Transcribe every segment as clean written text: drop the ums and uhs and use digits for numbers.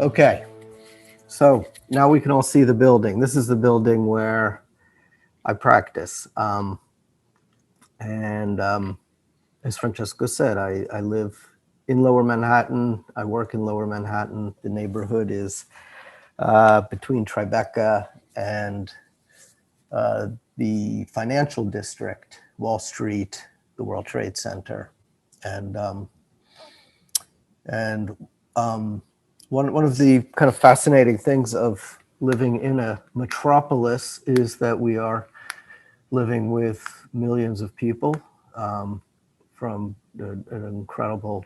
Okay, so now we can all see the building. This is the building where I practice. And as Francesco said, I live in Lower Manhattan. I work in Lower Manhattan. The neighborhood is between Tribeca and the financial district, Wall Street, the World Trade Center. And one of the kind of fascinating things of living in a metropolis is that we are living with millions of people from an incredible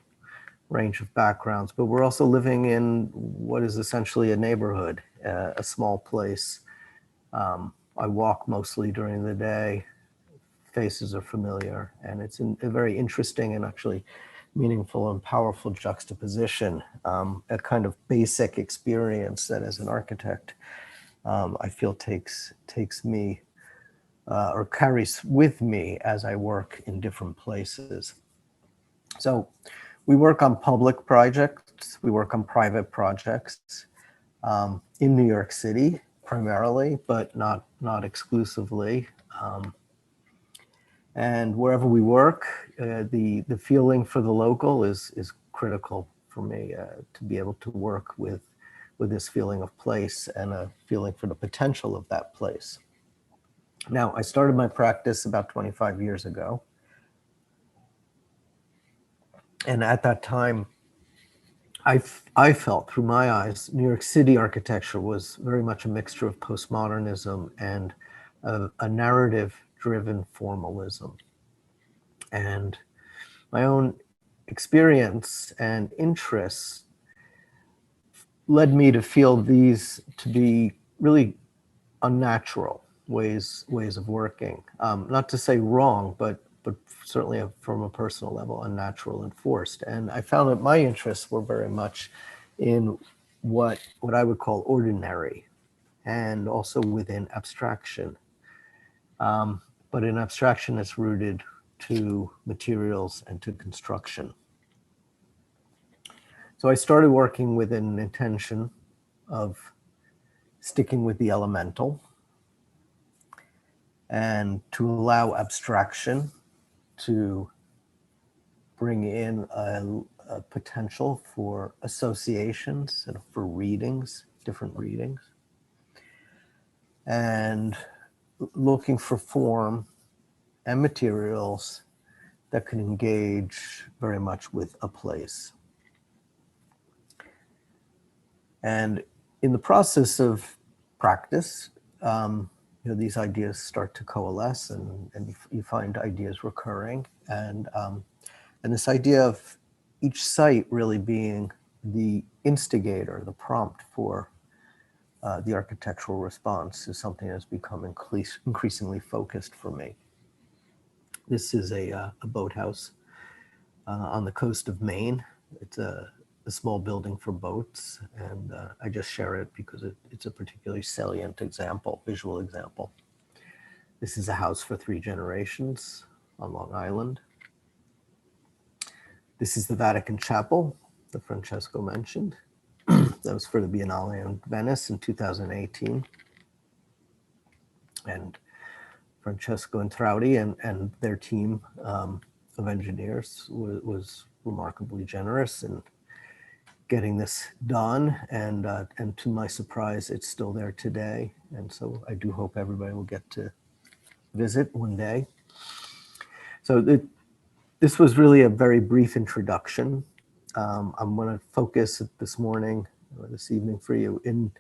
range of backgrounds, but we're also living in what is essentially a neighborhood, a small place. I walk mostly during the day. Faces are familiar, and it's a very interesting and actually meaningful and powerful juxtaposition, a kind of basic experience that as an architect, I feel takes me or carries with me as I work in different places. So we work on public projects, we work on private projects in New York City primarily, but not exclusively. And wherever we work, the feeling for the local is critical for me to be able to work with this feeling of place and a feeling for the potential of that place. Now, I started my practice about 25 years ago. And at that time, I felt through my eyes, New York City architecture was very much a mixture of postmodernism and a narrative-driven formalism. And my own experience and interests led me to feel these to be really unnatural ways of working. Not to say wrong, but certainly from a personal level, unnatural and forced. And I found that my interests were very much in what I would call ordinary, and also within abstraction. But in abstraction that's rooted to materials and to construction. So I started working with an intention of sticking with the elemental and to allow abstraction to bring in a potential for associations and for readings, different readings, and looking for form and materials that can engage very much with a place. And in the process of practice, these ideas start to coalesce, and you find ideas recurring, and this idea of each site really being the instigator, the prompt for the architectural response is something that's become increasingly focused for me. This is a boathouse on the coast of Maine. It's a small building for boats, and I just share it because it's a particularly salient example, visual example. This is a house for 3 generations on Long Island. This is the Vatican Chapel that Francesco mentioned. That was for the Biennale in Venice in 2018. And Francesco and Traudy and their team of engineers was remarkably generous in getting this done, and to my surprise, it's still there today. And so I do hope everybody will get to visit one day. So this was really a very brief introduction. I'm going to focus this morning or this evening for you in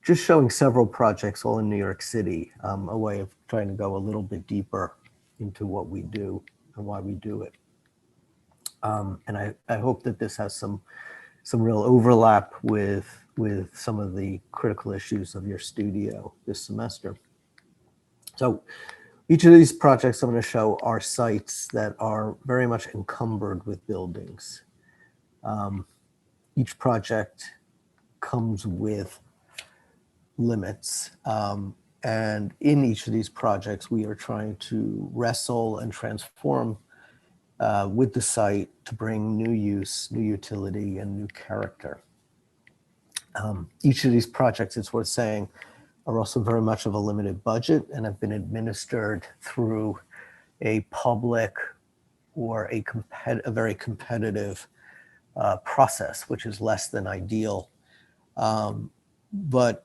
just showing several projects all in New York City, a way of trying to go a little bit deeper into what we do and why we do it. And I hope that this has some real overlap with some of the critical issues of your studio this semester. So each of these projects I'm going to show are sites that are very much encumbered with buildings. Each project comes with limits. And in each of these projects, we are trying to wrestle and transform with the site to bring new use, new utility, and new character. Each of these projects, it's worth saying, are also very much of a limited budget and have been administered through a public or a very competitive process, which is less than ideal. But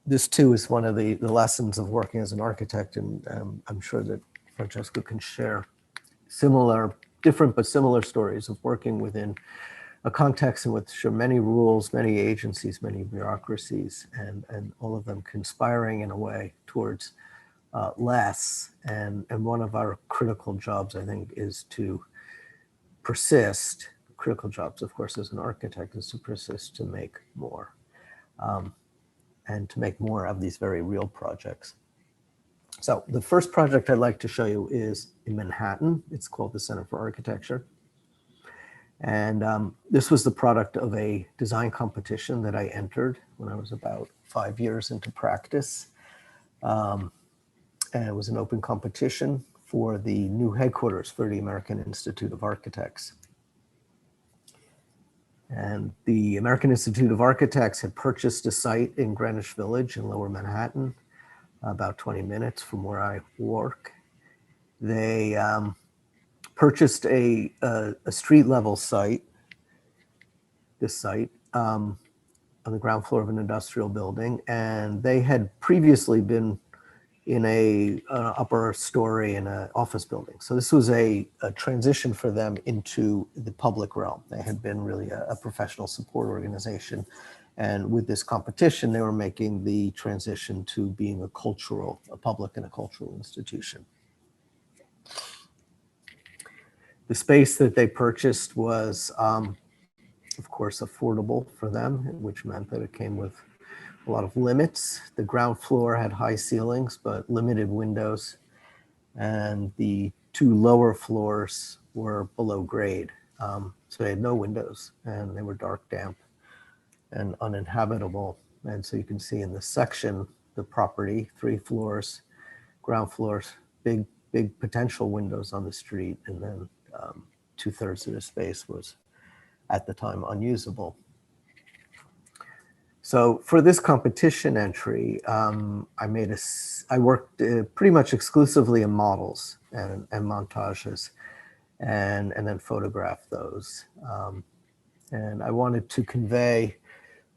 this too is one of the lessons of working as an architect, and I'm sure that Francesco can share different but similar stories of working within a context in which there are many rules, many agencies, many bureaucracies, and all of them conspiring in a way towards less. And one of our critical jobs, I think, is to persist. Critical jobs, of course, as an architect, is to persist to make more, and to make more of these very real projects. So the first project I'd like to show you is in Manhattan. It's called the Center for Architecture. And this was the product of a design competition that I entered when I was about 5 years into practice. And it was an open competition for the new headquarters for the American Institute of Architects. And the American Institute of Architects had purchased a site in Greenwich Village in Lower Manhattan, about 20 minutes from where I work. They purchased a street level site, this site, on the ground floor of an industrial building. And they had previously been in an upper story in an office building. So this was a transition for them into the public realm. They had been really a professional support organization. And with this competition, they were making the transition to being a public and a cultural institution. The space that they purchased was, of course, affordable for them, which meant that it came with a lot of limits. The ground floor had high ceilings, but limited windows. And the 2 lower floors were below grade. So they had no windows, and they were dark, damp, and uninhabitable. And so you can see in this section, the property, 3 floors, ground floors, big potential windows on the street. And then 2/3 of the space was at the time unusable. So for this competition entry, I worked pretty much exclusively in models and montages, and then photographed those. And I wanted to convey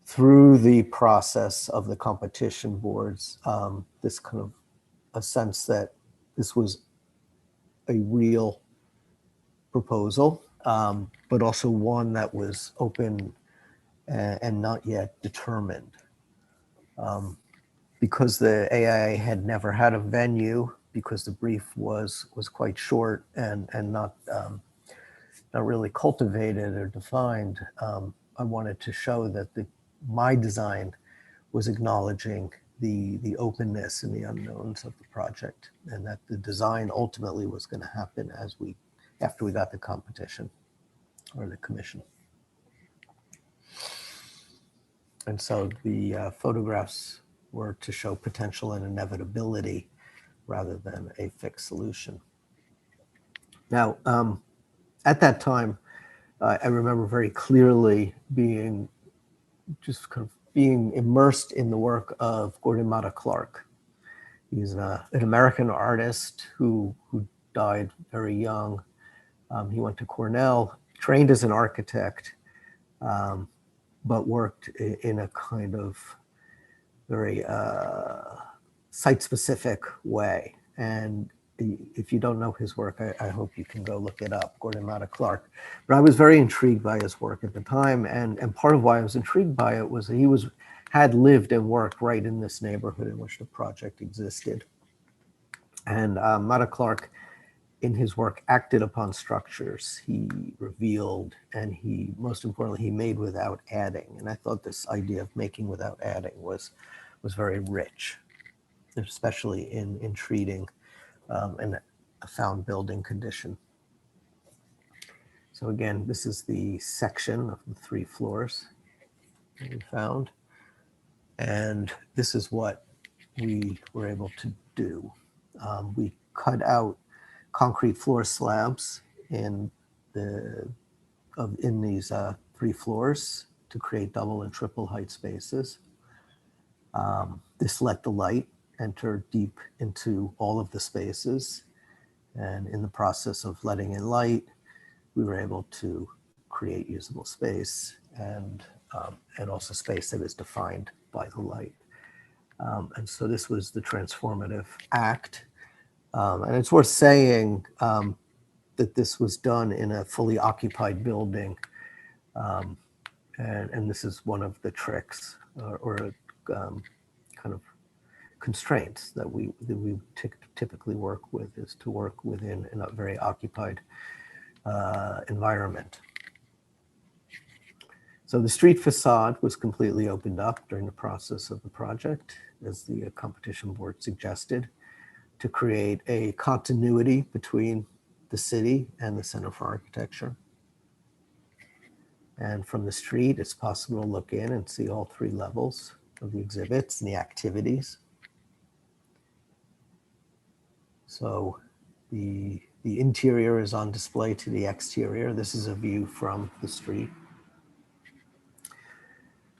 through the process of the competition boards this kind of a sense that this was a real proposal, but also one that was open and not yet determined. Because the AIA had never had a venue, because the brief was quite short and not really cultivated or defined, I wanted to show that my design was acknowledging the openness and the unknowns of the project, and that the design ultimately was going to happen after we got the competition or the commission. And so the photographs were to show potential and inevitability rather than a fixed solution. Now, at that time, I remember very clearly being immersed in the work of Gordon Matta Clark. He's an American artist who died very young. He went to Cornell, trained as an architect, but worked in a kind of very site-specific way. And if you don't know his work, I hope you can go look it up, Gordon Matta Clark. But I was very intrigued by his work at the time, and part of why I was intrigued by it was that he had lived and worked right in this neighborhood in which the project existed. And Matta Clark, in his work, acted upon structures. He revealed, and most importantly, he made without adding. And I thought this idea of making without adding was very rich, especially in treating a found building condition. So again, this is the section of the 3 floors that we found. And this is what we were able to do. We cut out concrete floor slabs in these 3 floors to create double and triple height spaces. This let the light enter deep into all of the spaces. And in the process of letting in light, we were able to create usable space and also space that is defined by the light. And so this was the transformative act. And it's worth saying that this was done in a fully occupied building. And this is one of the tricks or kind of constraints that we typically work with, is to work within a very occupied environment. So the street facade was completely opened up during the process of the project, as the competition board suggested, to create a continuity between the city and the Center for Architecture. And from the street, it's possible to look in and see all 3 levels of the exhibits and the activities. So the interior is on display to the exterior. This is a view from the street.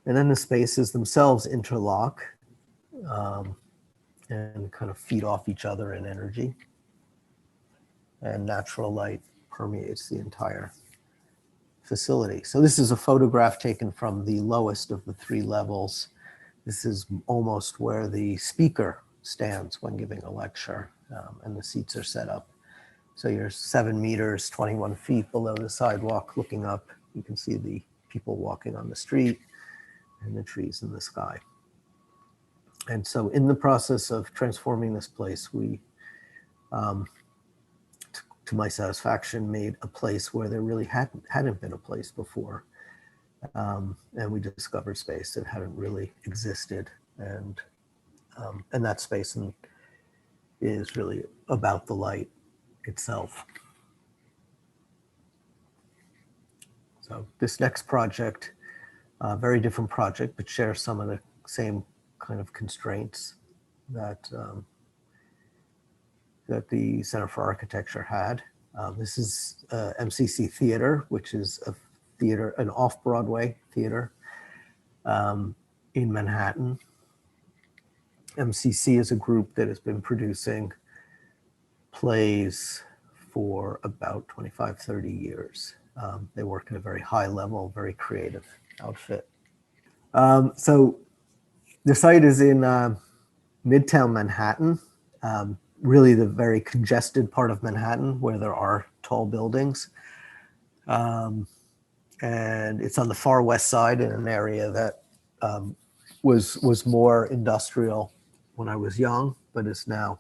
And then the spaces themselves interlock and kind of feed off each other in energy. And natural light permeates the entire facility. So this is a photograph taken from the lowest of the 3 levels. This is almost where the speaker stands when giving a lecture, and the seats are set up. So you're 7 meters, 21 feet below the sidewalk. Looking up, you can see the people walking on the street and the trees in the sky. And so in the process of transforming this place, we, to my satisfaction, made a place where there really hadn't been a place before. And we discovered space that hadn't really existed. And that space is really about the light itself. So this next project, very different project, but shares some of the same kind of constraints that that the Center for Architecture had. This is MCC Theater, which is a theater, an off-Broadway theater in Manhattan. MCC is a group that has been producing plays for about 25, 30 years. They work at a very high level, very creative outfit. So the site is in Midtown Manhattan, really the very congested part of Manhattan where there are tall buildings. And it's on the far west side in an area that was more industrial when I was young, but has now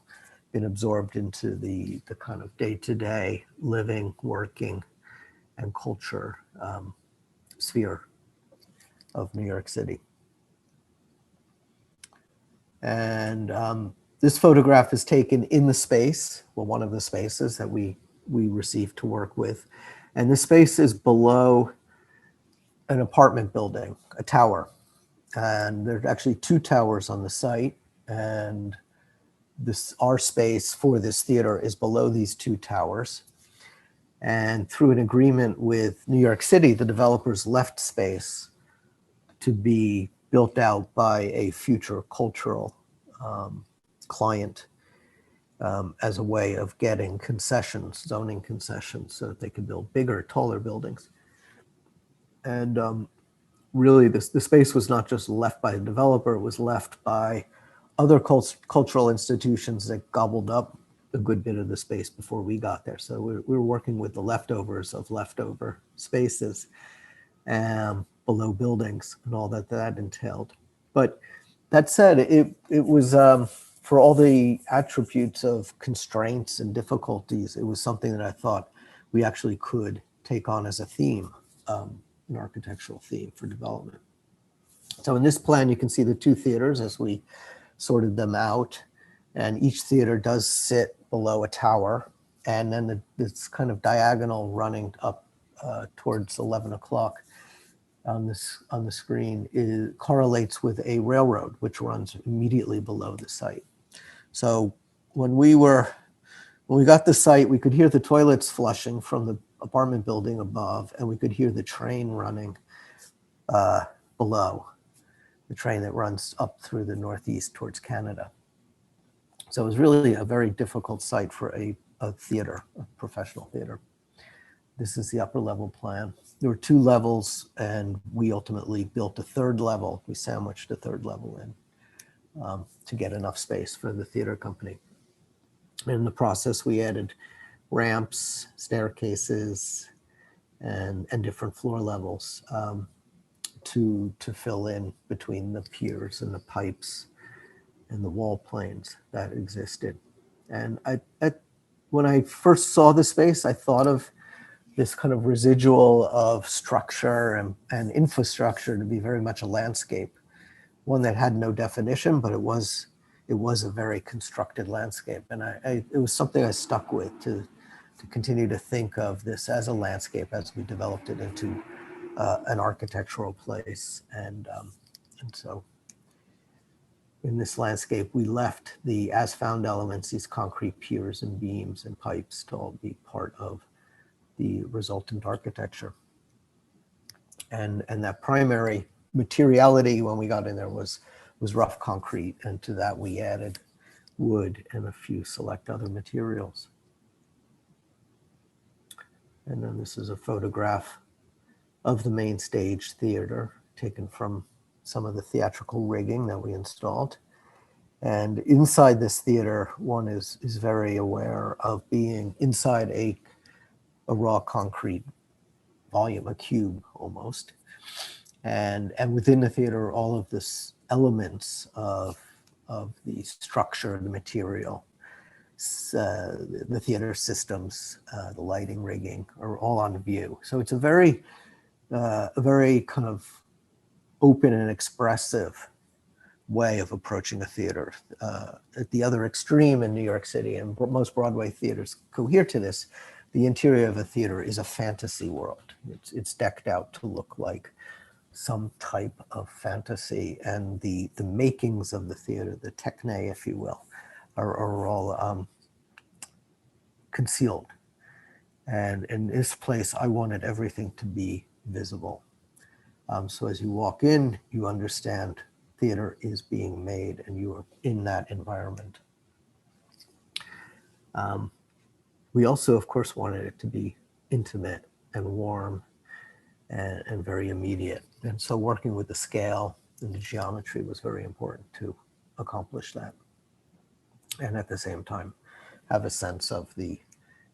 been absorbed into the kind of day-to-day living, working, and culture sphere of New York City. And this photograph is taken in the space, well, one of the spaces that we received to work with. And this space is below an apartment building, a tower. And there's actually 2 towers on the site. And our space for this theater is below these 2 towers. And through an agreement with New York City, the developers left space to be built out by a future cultural client as a way of getting concessions, zoning concessions, so that they could build bigger, taller buildings. And really, the space was not just left by the developer, it was left by other cultural institutions that gobbled up a good bit of the space before we got there. So we were working with the leftovers of leftover spaces below buildings and all that entailed. But that said, it was, for all the attributes of constraints and difficulties, it was something that I thought we actually could take on as a theme, an architectural theme for development. So in this plan, you can see the 2 theaters as we sorted them out, and each theater does sit below a tower, and then this kind of diagonal running up towards 11 o'clock on the screen correlates with a railroad which runs immediately below the site. So when we got the site, we could hear the toilets flushing from the apartment building above, and we could hear the train running below, the train that runs up through the Northeast towards Canada. So it was really a very difficult site for a theater, a professional theater. This is the upper level plan. There were 2 levels, and we ultimately built a 3rd level. We sandwiched a 3rd level in to get enough space for the theater company. In the process, we added ramps, staircases, and different floor levels to fill in between the piers and the pipes and the wall planes that existed. And when I first saw the space, I thought of this kind of residual of structure and infrastructure to be very much a landscape, one that had no definition, but it was a very constructed landscape. And it was something I stuck with to continue to think of this as a landscape as we developed it into an architectural place. And so in this landscape, we left the as-found elements, these concrete piers and beams and pipes, to all be part of the resultant architecture. And that primary materiality when we got in there was rough concrete, and to that we added wood and a few select other materials. And then this is a photograph of the main stage theater, taken from some of the theatrical rigging that we installed. And inside this theater, one is very aware of being inside a raw concrete volume, a cube almost. And within the theater, all of this elements of the structure, the material, the theater systems, the lighting rigging are all on view. So it's a very kind of open and expressive way of approaching a theater. At the other extreme in New York City, and most Broadway theaters cohere to this, the interior of a theater is a fantasy world. It's decked out to look like some type of fantasy, and the makings of the theater, the techne, if you will, are all concealed. And in this place, I wanted everything to be visible. So as you walk in, you understand theater is being made and you are in that environment. We also, of course, wanted it to be intimate and warm and very immediate. And so working with the scale and the geometry was very important to accomplish that. And at the same time, have a sense of the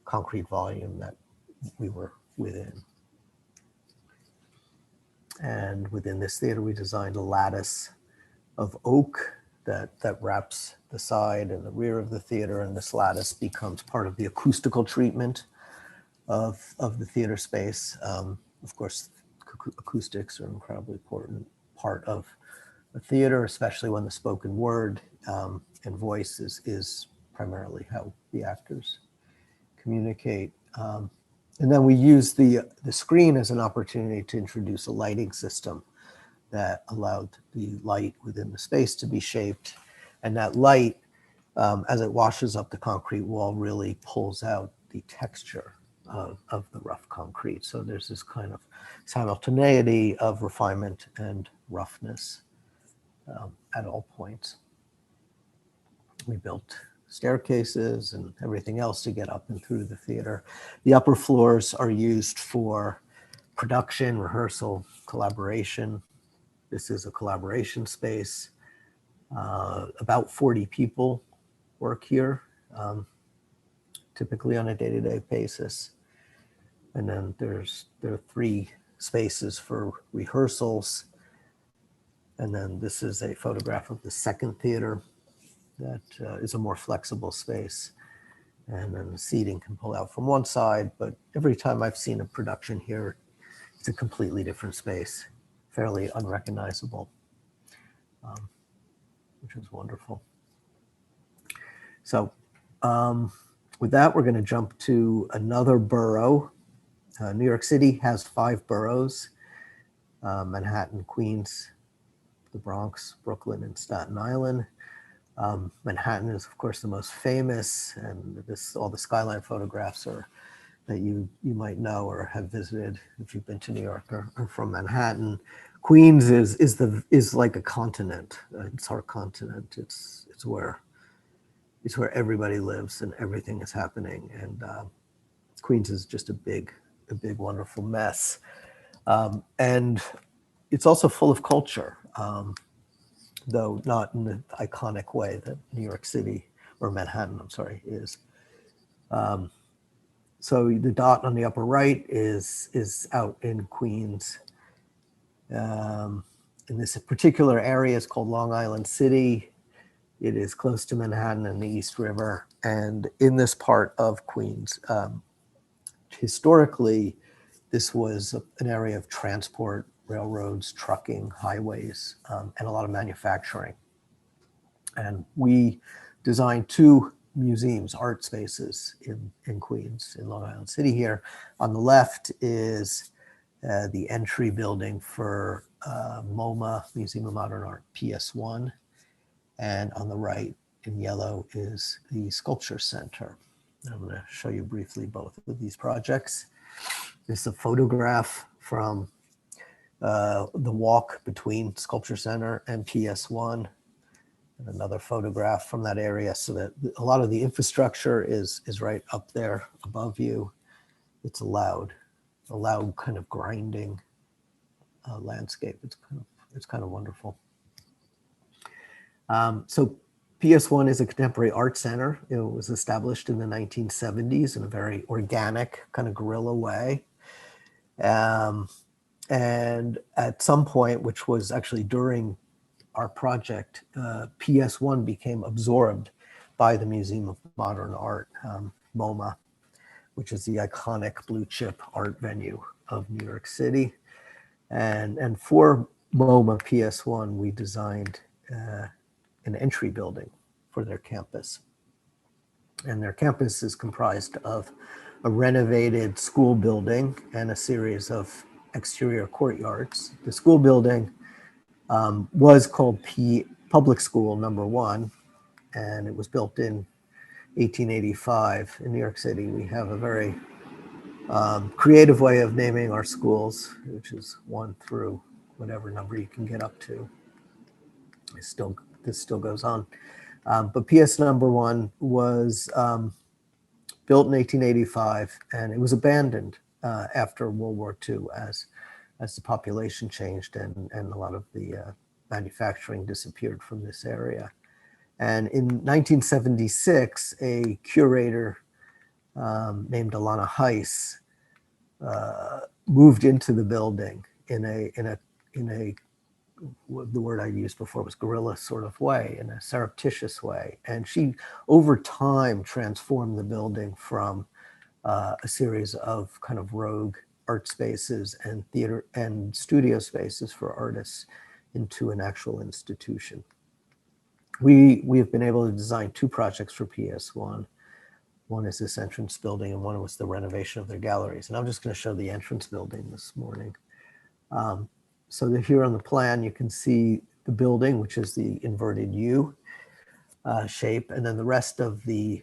concrete volume that we were within. And within this theater, we designed a lattice of oak that wraps the side and the rear of the theater, and this lattice becomes part of the acoustical treatment of the theater space. Of course, acoustics are an incredibly important part of a theater, especially when the spoken word and voice is primarily how the actors communicate. And then we use the screen as an opportunity to introduce a lighting system that allowed the light within the space to be shaped. And that light, as it washes up the concrete wall, really pulls out the texture of the rough concrete. So there's this kind of simultaneity of refinement and roughness at all points. We built staircases and everything else to get up and through the theater. The upper floors are used for production, rehearsal, collaboration. This is a collaboration space. About 40 people work here, typically on a day-to-day basis. And then there are 3 spaces for rehearsals. And then this is a photograph of the second theater that is a more flexible space. And then the seating can pull out from one side, but every time I've seen a production here, it's a completely different space, fairly unrecognizable, which is wonderful. So with that, we're going to jump to another borough. New York City has 5 boroughs: Manhattan, Queens, the Bronx, Brooklyn, and Staten Island. Manhattan is, of course, the most famous, and all the skyline photographs that you might know or have visited if you've been to New York are from Manhattan. Queens is like a continent. It's our continent. It's where everybody lives and everything is happening. And Queens is just a big wonderful mess. And it's also full of culture, though not in the iconic way that New York City or Manhattan, I'm sorry, is. So the dot on the upper right is out in Queens. In this particular area is called Long Island City. It is close to Manhattan and the East River. And in this part of Queens, historically, this was an area of transport, railroads, trucking, highways, and a lot of manufacturing. And we designed two museums, art spaces in Queens, in Long Island City here. On the left is the entry building for MoMA, Museum of Modern Art, PS1. And on the right in yellow is the Sculpture Center. I'm going to show you briefly both of these projects. This is a photograph from the walk between Sculpture Center and PS1. And another photograph from that area, so that a lot of the infrastructure is right up there above you. It's a loud kind of grinding landscape. It's kind of wonderful. So PS1 is a contemporary art center. It was established in the 1970s in a very organic, kind of guerrilla way. And at some point, which was actually during our project, PS1 became absorbed by the Museum of Modern Art, MoMA, which is the iconic blue chip art venue of New York City. And for MoMA PS1, we designed an entry building for their campus. And their campus is comprised of a renovated school building and a series of exterior courtyards. The school building was called Public School Number 1, and it was built in 1885 in New York City. We have a very creative way of naming our schools, which is 1 through whatever number you can get up to. This still goes on. But PS number 1 was built in 1885, and it was abandoned after World War II as the population changed and a lot of the manufacturing disappeared from this area. And in 1976, a curator named Alana Heiss moved into the building in a the word I used before was guerrilla sort of way, in a surreptitious way. And she, over time, transformed the building from a series of kind of rogue art spaces and theater and studio spaces for artists into an actual institution. We have been able to design 2 projects for PS1. One is this entrance building, and one was the renovation of their galleries. And I'm just going to show the entrance building this morning. So here on the plan, you can see the building, which is the inverted U shape, and then the rest of the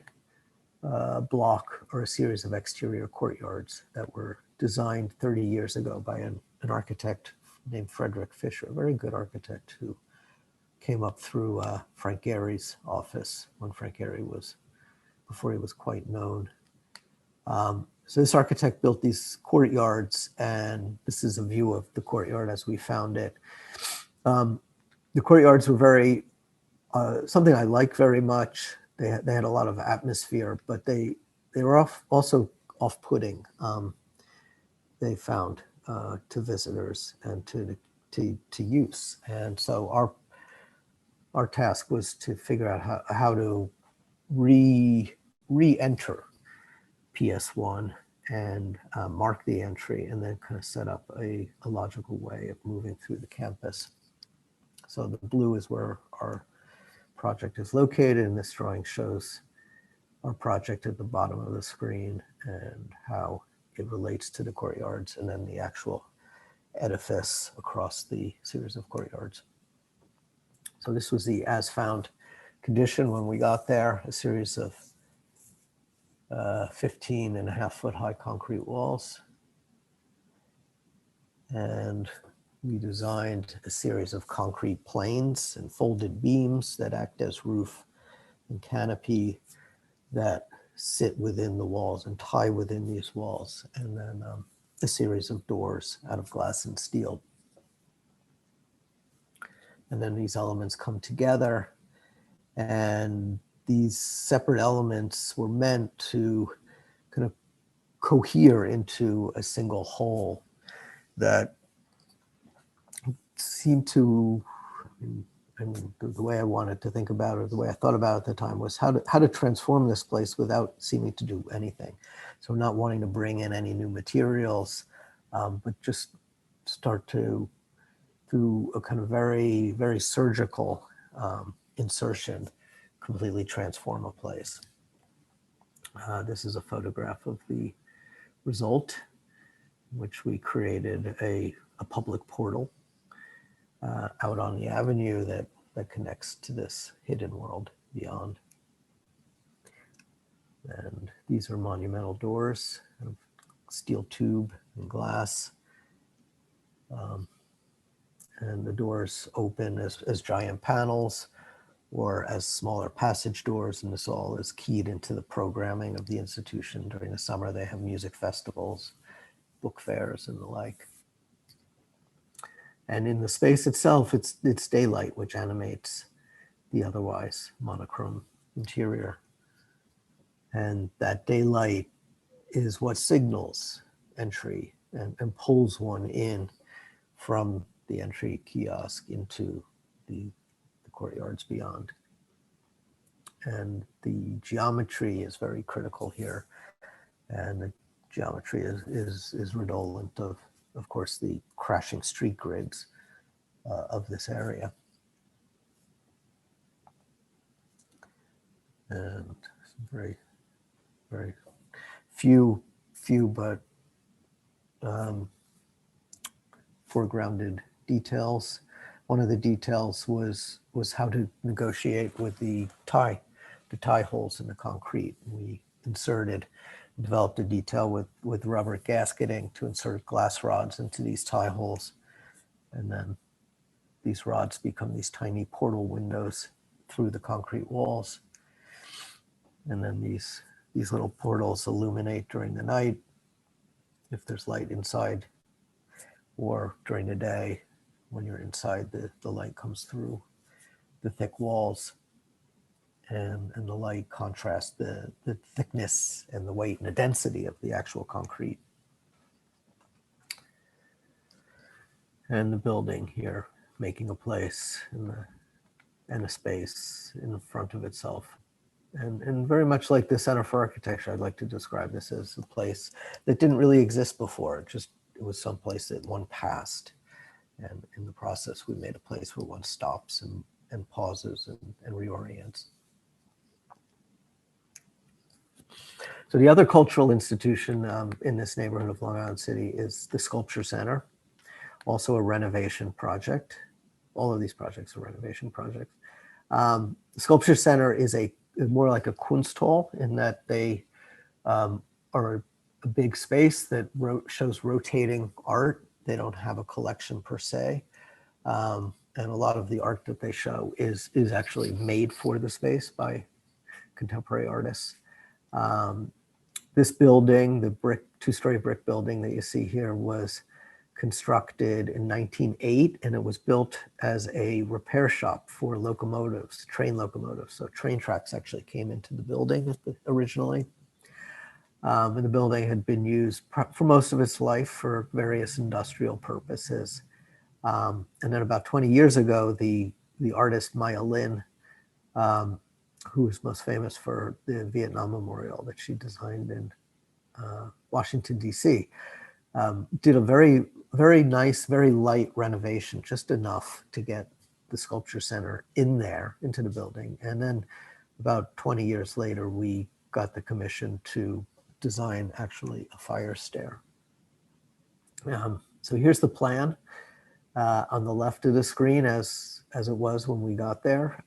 block are a series of exterior courtyards that were designed 30 years ago by an architect named Frederick Fisher, a very good architect who came up through Frank Gehry's office when Frank Gehry before he was quite known. So this architect built these courtyards, and this is a view of the courtyard as we found it. The courtyards were very, something I like very much. They had a lot of atmosphere, but they were also off-putting, they found, to visitors and to use. And so our task was to figure out how to re-enter PS1 and mark the entry, and then kind of set up a logical way of moving through the campus. So the blue is where our project is located, and this drawing shows our project at the bottom of the screen and how it relates to the courtyards, and then the actual edifice across the series of courtyards. So this was the as-found condition when we got there, a series of 15.5-foot high concrete walls. And we designed a series of concrete planes and folded beams that act as roof and canopy that sit within the walls and tie within these walls, and then a series of doors out of glass and steel. And then these elements come together, and these separate elements were meant to kind of cohere into a single whole that seemed to, the way I wanted to think about it, the way I thought about it at the time, was how to transform this place without seeming to do anything. So not wanting to bring in any new materials, but just start to, through a kind of very, very surgical insertion, completely transform a place. This is a photograph of the result, in which we created a public portal out on the avenue that connects to this hidden world beyond. And these are monumental doors of steel tube and glass. And the doors open as giant panels or as smaller passage doors, and this all is keyed into the programming of the institution. During the summer, they have music festivals, book fairs, and the like. And in the space itself, it's daylight, which animates the otherwise monochrome interior. And that daylight is what signals entry and pulls one in from the entry kiosk into the courtyards beyond. And the geometry is very critical here. And the geometry is redolent of course, the crashing street grids of this area. And very, very few but foregrounded details. One of the details was how to negotiate with the tie holes in the concrete. We developed a detail with rubber gasketing to insert glass rods into these tie holes. And then these rods become these tiny portal windows through the concrete walls. And then these little portals illuminate during the night if there's light inside, or during the day when you're inside, the light comes through the thick walls, and the light contrasts the thickness and the weight and the density of the actual concrete. And the building here making a place and a space in front of itself. And very much like the Center for Architecture, I'd like to describe this as a place that didn't really exist before. It was some place that one passed. And in the process, we made a place where one stops and pauses and reorients. So the other cultural institution in this neighborhood of Long Island City is the Sculpture Center, also a renovation project. All of these projects are renovation projects. The Sculpture Center is more like a Kunsthal in that they are a big space that shows rotating art. They don't have a collection per se. And a lot of the art that they show is actually made for the space by contemporary artists. This building, the two-story brick building that you see here, was constructed in 1908, and it was built as a repair shop for locomotives, train locomotives. So train tracks actually came into the building originally. And the building had been used for most of its life for various industrial purposes. And then about 20 years ago, the artist Maya Lin, who is most famous for the Vietnam Memorial that she designed in Washington, D.C., did a very, very nice, very light renovation, just enough to get the Sculpture Center in there, into the building. And then about 20 years later, we got the commission to design actually a fire stair. So here's the plan on the left of the screen as it was when we got there.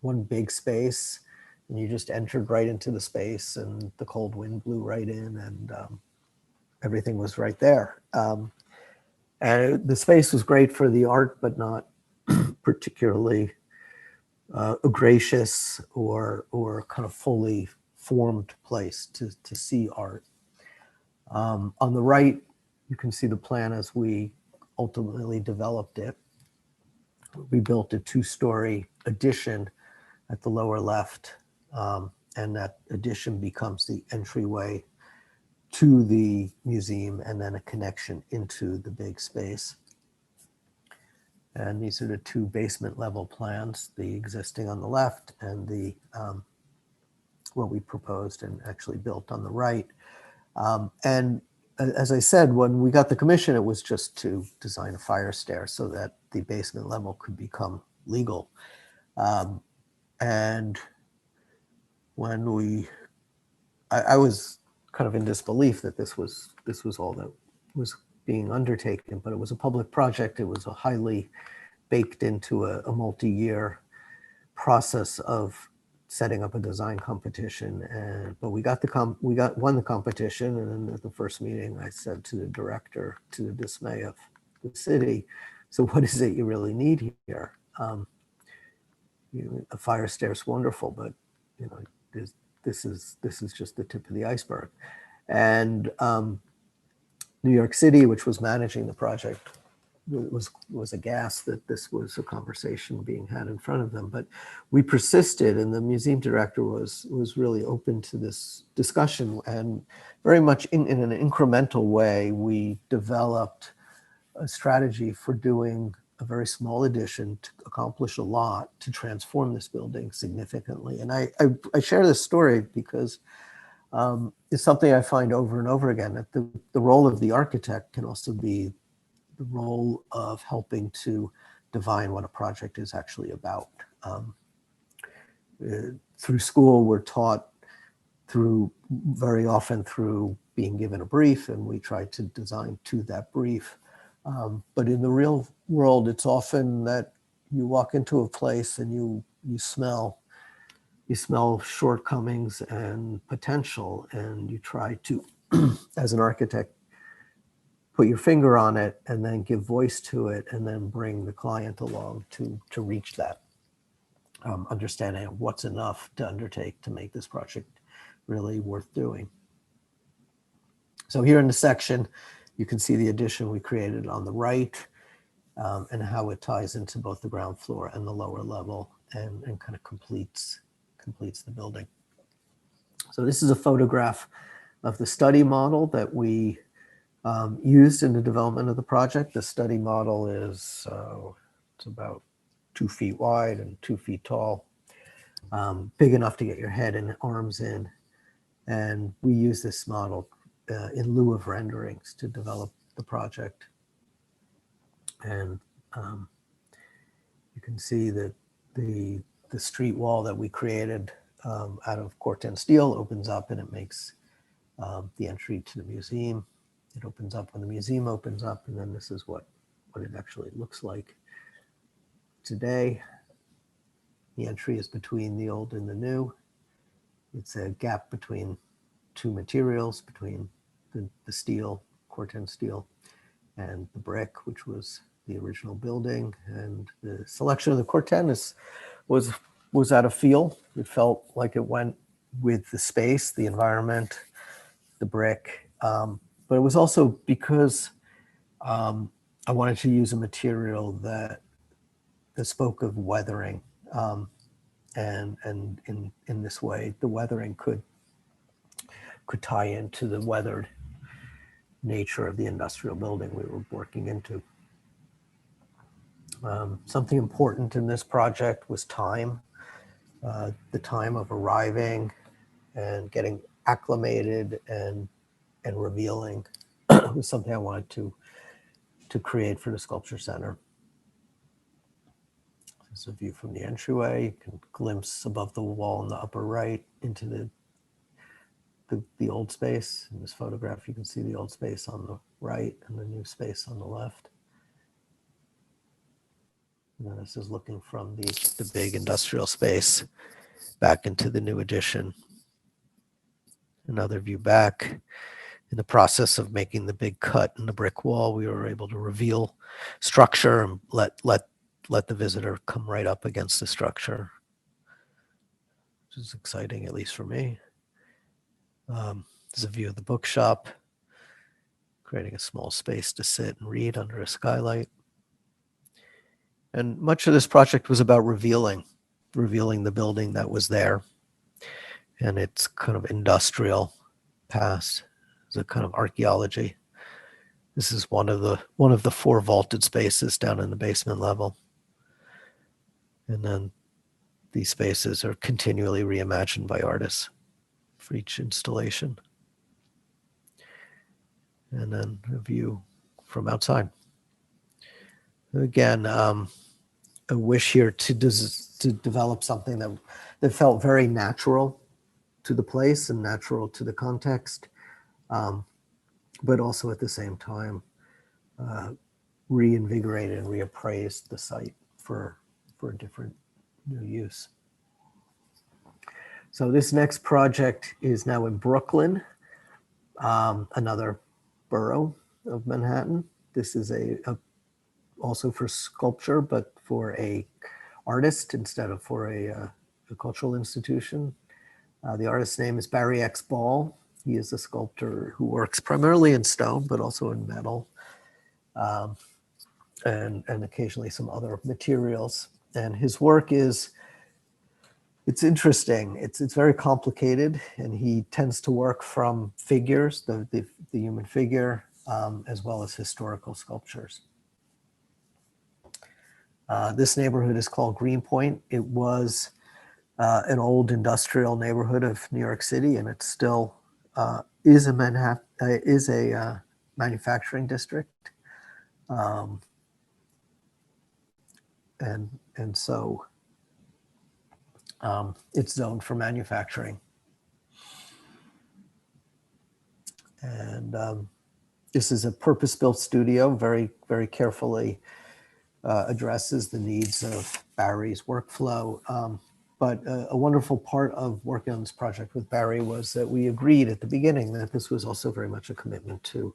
One big space, and you just entered right into the space, and the cold wind blew right in, and everything was right there. And the space was great for the art, but not particularly gracious or kind of fully formed place to see art. On the right, you can see the plan as we ultimately developed it. We built a 2-story addition at the lower left, and that addition becomes the entryway to the museum and then a connection into the big space. And these are the 2 basement level plans, the existing on the left and the what we proposed and actually built on the right. And as I said, when we got the commission, it was just to design a fire stair so that the basement level could become legal. And when I was kind of in disbelief that this was all that was being undertaken, but it was a public project. It was a highly baked into a multi-year process of setting up a design competition. But we won the competition, and then at the first meeting, I said to the director, to the dismay of the city, "So what is it you really need here? A fire stair is wonderful, but this is just the tip of the iceberg." And New York City, which was managing the project, was aghast that this was a conversation being had in front of them. But we persisted, and the museum director was really open to this discussion. And very much in an incremental way, we developed a strategy for doing a very small addition to accomplish a lot, to transform this building significantly. And I share this story because it's something I find over and over again, that the role of the architect can also be the role of helping to define what a project is actually about. Through school, we're taught very often through being given a brief, and we try to design to that brief. But in the real world, it's often that you walk into a place and you smell shortcomings and potential, and you try to, as an architect, put your finger on it and then give voice to it, and then bring the client along to reach that understanding of what's enough to undertake to make this project really worth doing. So here in the section, you can see the addition we created on the right, and how it ties into both the ground floor and the lower level, and kind of completes the building. So this is a photograph of the study model that we used in the development of the project. The study model is it's about 2 feet wide and 2 feet tall, big enough to get your head and arms in. And we use this model in lieu of renderings to develop the project. And you can see that the street wall that we created out of corten steel opens up, and it makes the entry to the museum. It opens up when the museum opens up, and then this is what it actually looks like today. The entry is between the old and the new. It's a gap between 2 materials, between the steel, corten steel, and the brick, which was the original building. And the selection of the corten was out of feel. It felt like it went with the space, the environment, the brick. But it was also because I wanted to use a material that spoke of weathering. And in this way, the weathering could tie into the weathered nature of the industrial building we were working into. Something important in this project was time. The time of arriving and getting acclimated and revealing was something I wanted to create for the Sculpture Center. This is a view from the entryway. You can glimpse above the wall in the upper right into the old space. In this photograph, you can see the old space on the right and the new space on the left. And then this is looking from the big industrial space back into the new addition. Another view back. in the process of making the big cut in the brick wall, we were able to reveal structure and let the visitor come right up against the structure, which is exciting, at least for me. There's a view of the bookshop, creating a small space to sit and read under a skylight. And much of this project was about revealing the building that was there and its kind of industrial past. It's a kind of archaeology. This is one of the 4 vaulted spaces down in the basement level. And then these spaces are continually reimagined by artists for each installation. And then a view from outside. Again, a wish here to develop something that felt very natural to the place and natural to the context, but also at the same time reinvigorated and reappraised the site for a different new use. So this next project is now in Brooklyn, another borough of Manhattan. This is also for sculpture, but for a artist instead of for a cultural institution. The artist's name is Barry X. Ball. He is a sculptor who works primarily in stone, but also in metal, and occasionally some other materials. And his work it's interesting. It's very complicated, and he tends to work from figures, the human figure, as well as historical sculptures. This neighborhood is called Greenpoint. It was an old industrial neighborhood of New York City, and it still is a manufacturing district, and so it's zoned for manufacturing. And this is a purpose-built studio, very, very carefully addresses the needs of Barry's workflow. But a wonderful part of working on this project with Barry was that we agreed at the beginning that this was also very much a commitment to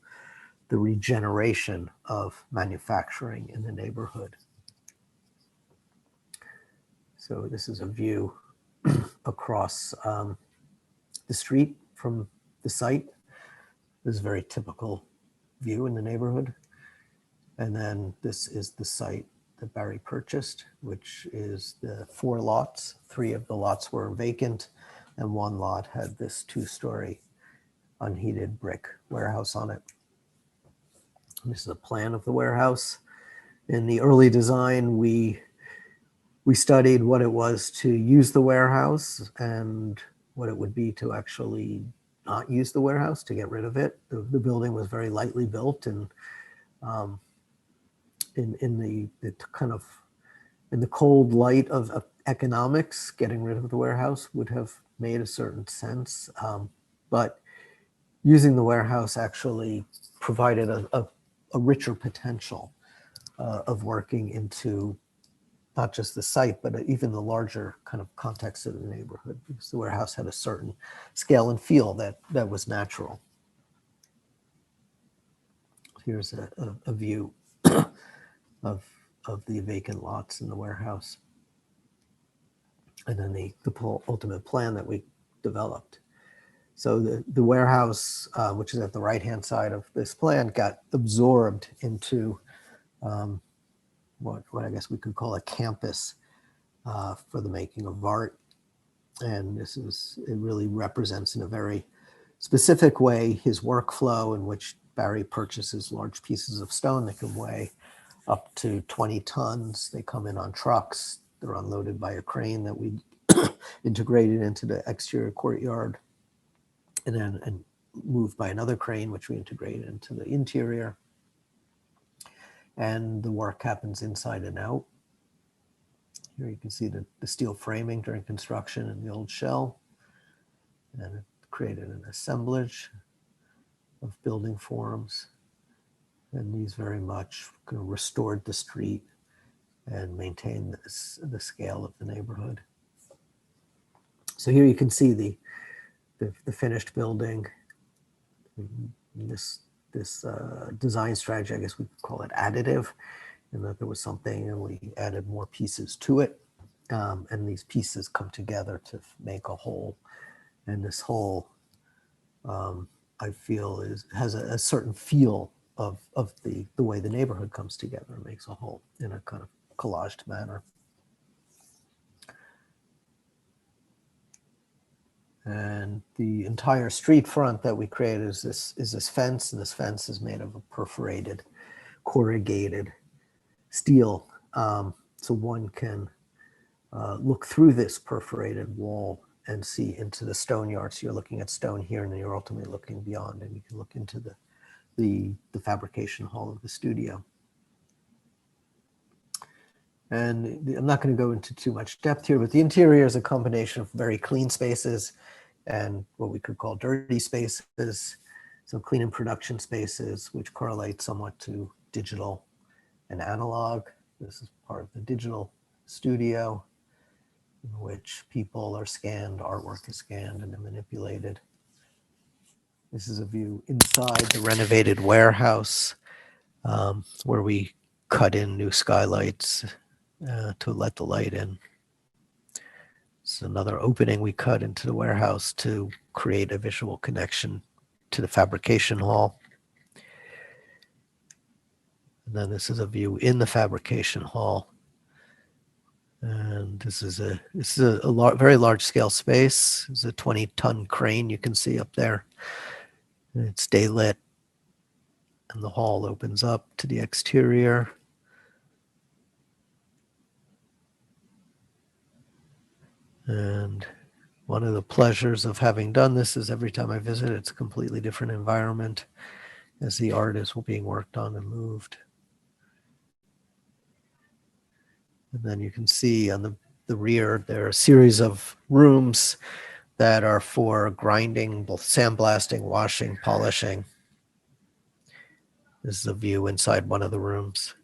the regeneration of manufacturing in the neighborhood. So this is a view across the street from the site. This is a very typical view in the neighborhood. And then this is the site that Barry purchased, which is the 4 lots. 3 of the lots were vacant, and 1 lot had this 2-story unheated brick warehouse on it. And this is a plan of the warehouse. In the early design, we studied what it was to use the warehouse and what it would be to actually not use the warehouse, to get rid of it. The building was very lightly built, and in the cold light of economics, getting rid of the warehouse would have made a certain sense. But using the warehouse actually provided a richer potential of working into not just the site, but even the larger kind of context of the neighborhood, because the warehouse had a certain scale and feel that was natural. Here's a view of the vacant lots in the warehouse, and then the ultimate plan that we developed. So the warehouse, which is at the right-hand side of this plan, got absorbed into what I guess we could call a campus for the making of art. And it really represents in a very specific way his workflow, in which Barry purchases large pieces of stone that can weigh up to 20 tons. They come in on trucks. They're unloaded by a crane that we integrated into the exterior courtyard, and then moved by another crane, which we integrated into the interior. And the work happens inside and out. Here you can see the steel framing during construction in the old shell. And it created an assemblage of building forms. And these very much kind of restored the street and maintained the scale of the neighborhood. So here you can see the finished building. This design strategy, I guess we could call it additive, in that there was something and we added more pieces to it. And these pieces come together to make a whole. And this whole, I feel, has a certain feel of the way the neighborhood comes together and makes a whole in a kind of collaged manner. And the entire street front that we created is this fence, and this fence is made of a perforated, corrugated steel. So one can look through this perforated wall and see into the stone yard. So you're looking at stone here, and then you're ultimately looking beyond, and you can look into the fabrication hall of the studio. And I'm not going to go into too much depth here, but the interior is a combination of very clean spaces and what we could call dirty spaces. So clean and production spaces, which correlate somewhat to digital and analog. This is part of the digital studio, in which people are scanned, artwork is scanned and then manipulated. This is a view inside the renovated warehouse, where we cut in new skylights to let the light in. It's another opening we cut into the warehouse to create a visual connection to the fabrication hall. And then this is a view in the fabrication hall. And this is a very large scale space. It's a 20-ton crane you can see up there. And it's daylit. And the hall opens up to the exterior. And one of the pleasures of having done this is every time I visit, it's a completely different environment as the art is being worked on and moved. And then you can see on the rear, there are a series of rooms that are for grinding, both sandblasting, washing, polishing. This is a view inside one of the rooms.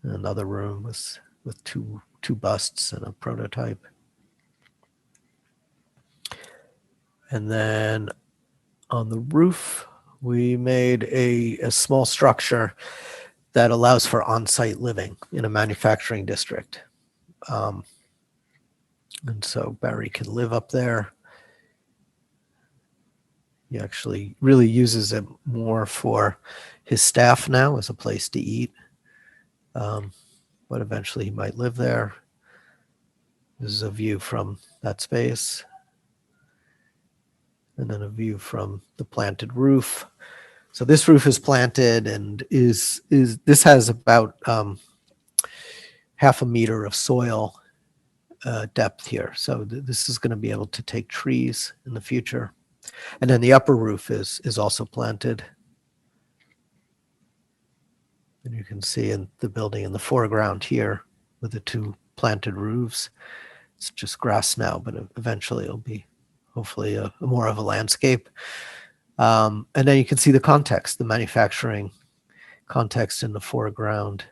Another room with two busts and a prototype. And then on the roof, we made a small structure that allows for on-site living in a manufacturing district. And so Barry can live up there. He actually really uses it more for his staff now as a place to eat. But eventually he might live there. This is a view from that space. And then a view from the planted roof. So this roof is planted and this has about half a meter of soil depth here. So this is going to be able to take trees in the future. And then the upper roof is also planted. And you can see in the building in the foreground here with the two planted roofs. It's just grass now, but eventually it'll be hopefully more of a landscape. And then you can see the context, the manufacturing context in the foreground,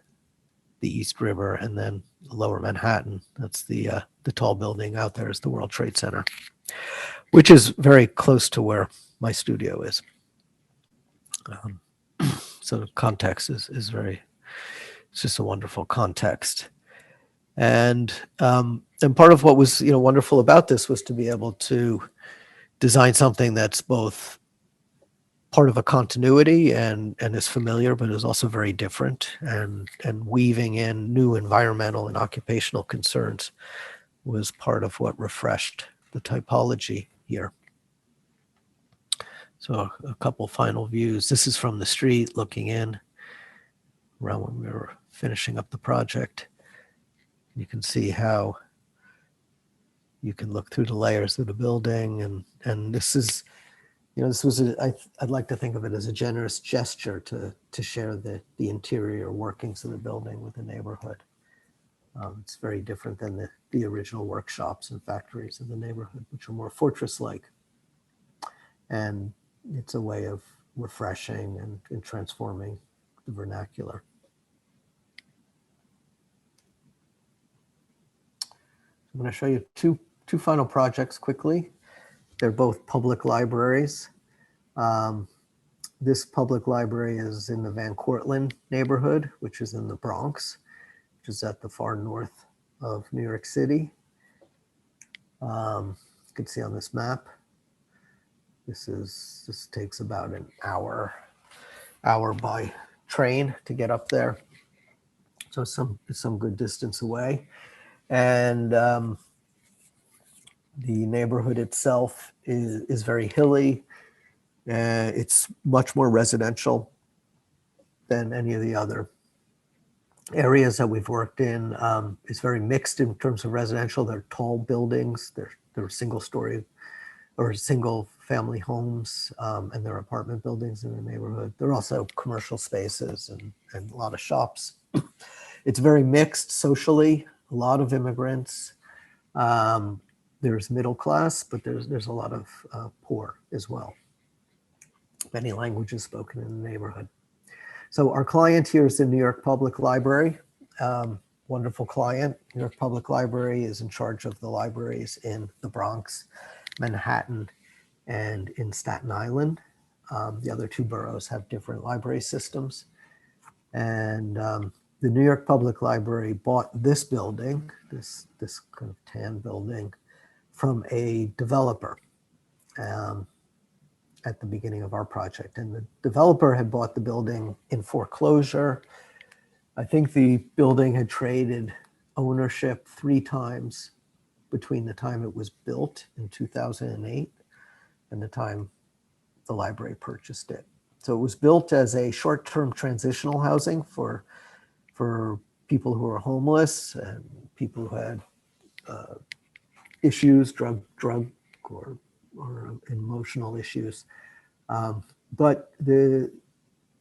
the East River, and then Lower Manhattan. That's the tall building out there is the World Trade Center, which is very close to where my studio is. So the context is it's just a wonderful context. And part of what was wonderful about this was to be able to design something that's both part of a continuity and is familiar, but is also very different, and weaving in new environmental and occupational concerns was part of what refreshed the typology here. So a couple final views. This is from the street looking in around when we were finishing up the project. You can see how you can look through the layers of the building, and this is, this was I'd like to think of it as a generous gesture to share the interior workings of the building with the neighborhood. It's very different than the original workshops and factories in the neighborhood, which are more fortress-like. And it's a way of refreshing and transforming the vernacular. I'm going to show you two final projects quickly. They're both public libraries. This public library is in the Van Cortlandt neighborhood, which is in the Bronx, which is at the far north of New York City. You can see on this map, this takes about an hour by train to get up there. So it's some good distance away. And the neighborhood itself is very hilly. It's much more residential than any of the other areas that we've worked in. It's very mixed in terms of residential. They're tall buildings. They're single story or single family homes, and they're apartment buildings in the neighborhood. They're also commercial spaces and a lot of shops. It's very mixed socially, a lot of immigrants. There's middle class, but there's a lot of poor as well. Many languages spoken in the neighborhood. So our client here is the New York Public Library. Wonderful client. New York Public Library is in charge of the libraries in the Bronx, Manhattan, and in Staten Island. The other two boroughs have different library systems. And the New York Public Library bought this building, this kind of tan building, from a developer at the beginning of our project. And the developer had bought the building in foreclosure. I think the building had traded ownership 3 times between the time it was built in 2008 and the time the library purchased it. So it was built as a short-term transitional housing for people who are homeless and people who had issues, drug or emotional issues. But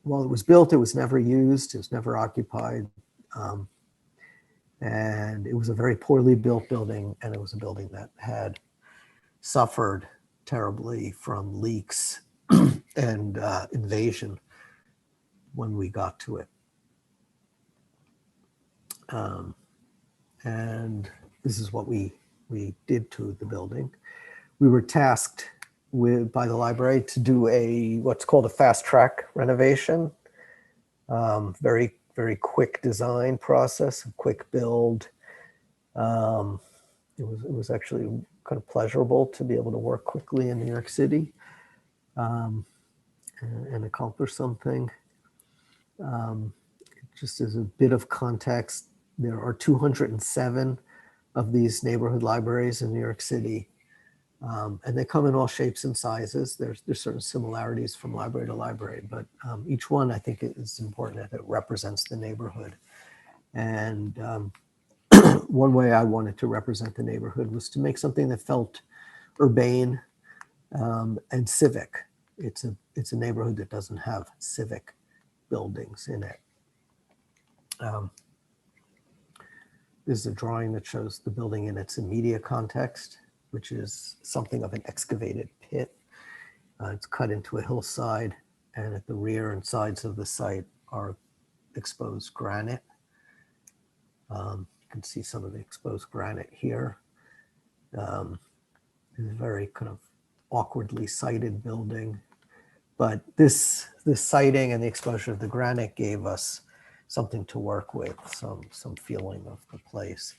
while it was built, it was never used, it was never occupied. And it was a very poorly built building, and it was a building that had suffered terribly from leaks and invasion when we got to it. And this is what we did to the building. We were tasked by the library to do what's called a fast track renovation. Very, very quick design process, a quick build. It was actually kind of pleasurable to be able to work quickly in New York City and accomplish something. Just as a bit of context, there are 207 of these neighborhood libraries in New York City. And they come in all shapes and sizes. There's certain similarities from library to library, but each one I think is important that it represents the neighborhood. And one way I wanted to represent the neighborhood was to make something that felt urbane and civic. It's a neighborhood that doesn't have civic buildings in it. This is a drawing that shows the building in its immediate context, which is something of an excavated pit. It's cut into a hillside, and at the rear and sides of the site are exposed granite. You can see some of the exposed granite here. It's a very kind of awkwardly sited building, but this siting and the exposure of the granite gave us something to work with, some feeling of the place,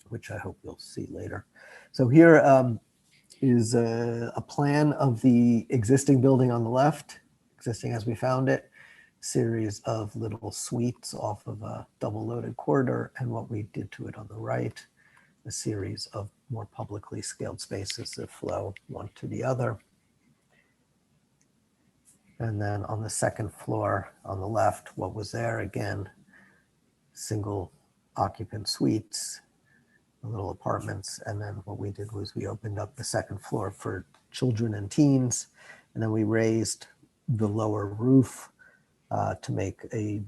which I hope you'll see later. So here is a plan of the existing building on the left, existing as we found it, series of little suites off of a double loaded corridor, and what we did to it on the right, a series of more publicly scaled spaces that flow one to the other. And then on the second floor on the left, what was there again, single occupant suites, little apartments. And then what we did was we opened up the second floor for children and teens. And then we raised the lower roof to make a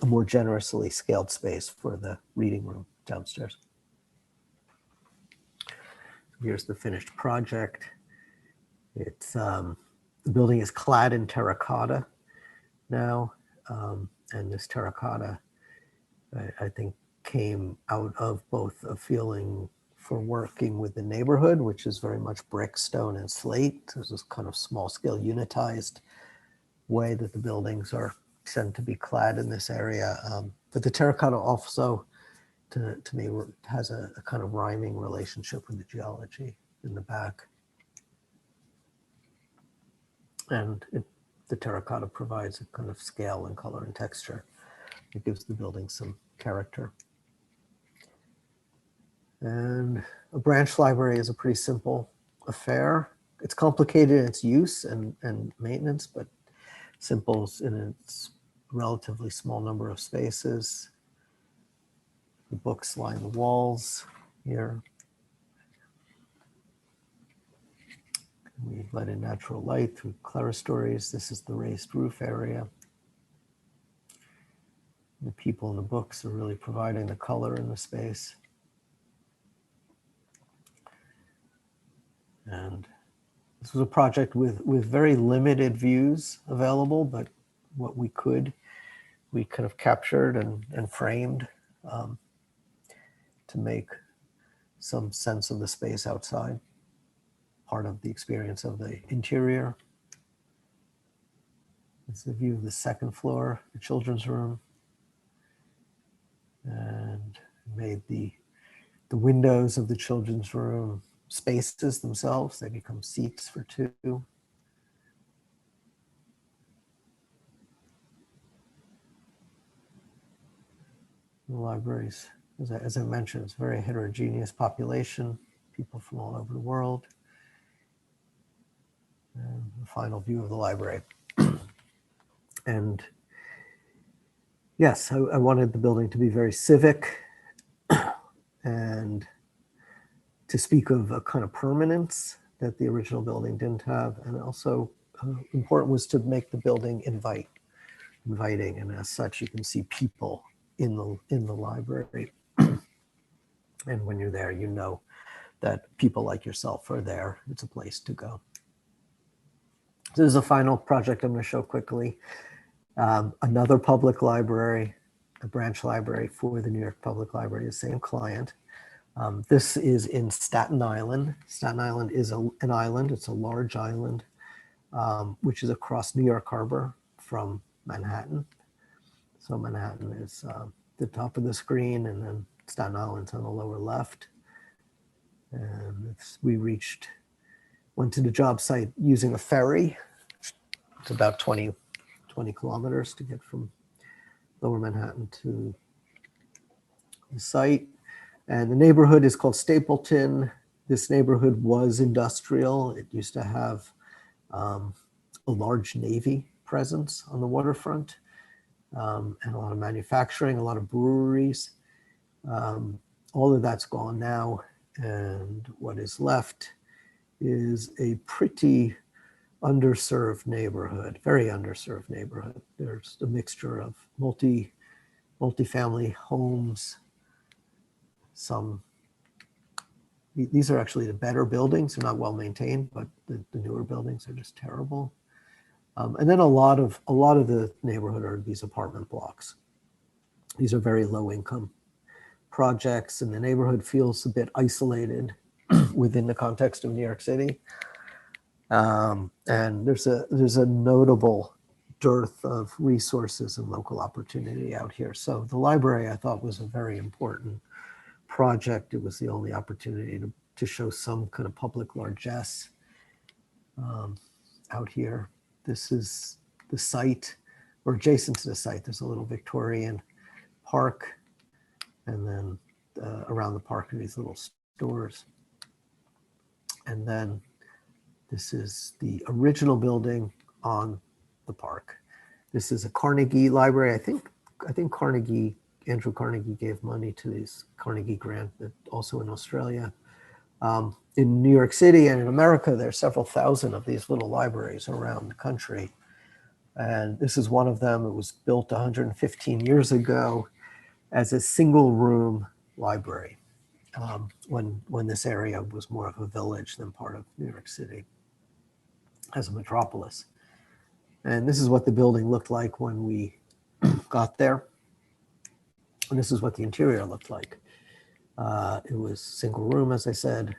more generously scaled space for the reading room downstairs. Here's the finished project. It's the building is clad in terracotta now, and this terracotta, I think, came out of both a feeling for working with the neighborhood, which is very much brick, stone, and slate. There's this kind of small scale unitized way that the buildings are tend to be clad in this area. But the terracotta also, to me, has a kind of rhyming relationship with the geology in the back. And the terracotta provides a kind of scale and color and texture. It gives the building some character. And a branch library is a pretty simple affair. It's complicated in its use and maintenance, but simple in its relatively small number of spaces. The books line the walls here. We let in natural light through clerestories. This is the raised roof area. The people in the books are really providing the color in the space. And this was a project with very limited views available, but what we could, we kind of captured and framed to make some sense of the space outside, part of the experience of the interior. It's a view of the second floor, the children's room, and made the windows of the children's room spaces themselves. They become seats for two. The libraries, as I mentioned, it's a very heterogeneous population, people from all over the world. And the final view of the library. And yes, I wanted the building to be very civic and to speak of a kind of permanence that the original building didn't have. And also important was to make the building inviting. And as such, you can see people in the library. And when you're there, you know that people like yourself are there. It's a place to go. So this is a final project I'm going to show quickly. Another public library, a branch library for the New York Public Library, the same client. This is in Staten Island. Staten Island is an island. It's a large island, which is across New York Harbor from Manhattan. So Manhattan is the top of the screen, and then Staten Island's on the lower left. And we went to the job site using a ferry. It's about 20 kilometers to get from Lower Manhattan to the site. And the neighborhood is called Stapleton. This neighborhood was industrial. It used to have a large Navy presence on the waterfront, and a lot of manufacturing, a lot of breweries. All of that's gone now. And what is left is a pretty underserved neighborhood, very underserved neighborhood. There's a mixture of multi-family homes. These are actually the better buildings. They're not well maintained, but the newer buildings are just terrible. And then a lot of the neighborhood are these apartment blocks. These are very low income projects, and the neighborhood feels a bit isolated within the context of New York City. And there's a notable dearth of resources and local opportunity out here. So the library, I thought, was a very important project. It was the only opportunity to show some kind of public largesse out here. This is the site, or adjacent to the site. There's a little Victorian park, and then around the park are these little stores. And then this is the original building on the park. This is a Carnegie library. I think Andrew Carnegie gave money to this Carnegie grant, that also in Australia. In New York City and in America, there are several thousand of these little libraries around the country. And this is one of them. It was built 115 years ago as a single room library, when this area was more of a village than part of New York City as a metropolis. And this is what the building looked like when we got there. And this is what the interior looked like. It was single room, as I said,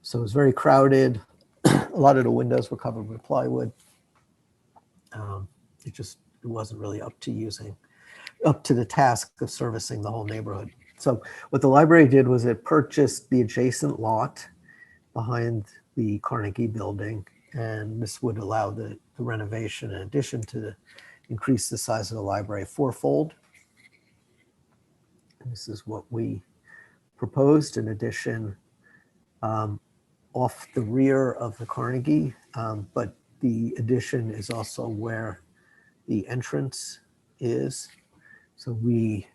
so it was very crowded. A lot of the windows were covered with plywood. It wasn't really up to the task of servicing the whole neighborhood. So what the library did was it purchased the adjacent lot behind the Carnegie building, and this would allow the renovation in addition to increase the size of the library fourfold. And this is what we proposed. In addition, off the rear of the Carnegie, but the addition is also where the entrance is. So we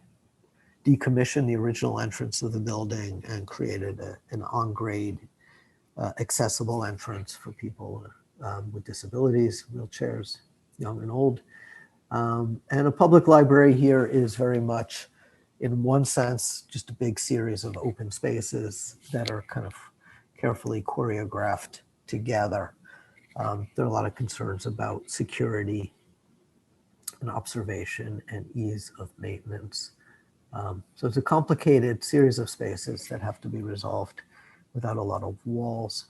decommissioned the original entrance of the building and created an on-grade accessible entrance for people with disabilities, wheelchairs, young and old. And a public library here is very much, in one sense, just a big series of open spaces that are kind of carefully choreographed together. There are a lot of concerns about security and observation and ease of maintenance. So it's a complicated series of spaces that have to be resolved without a lot of walls.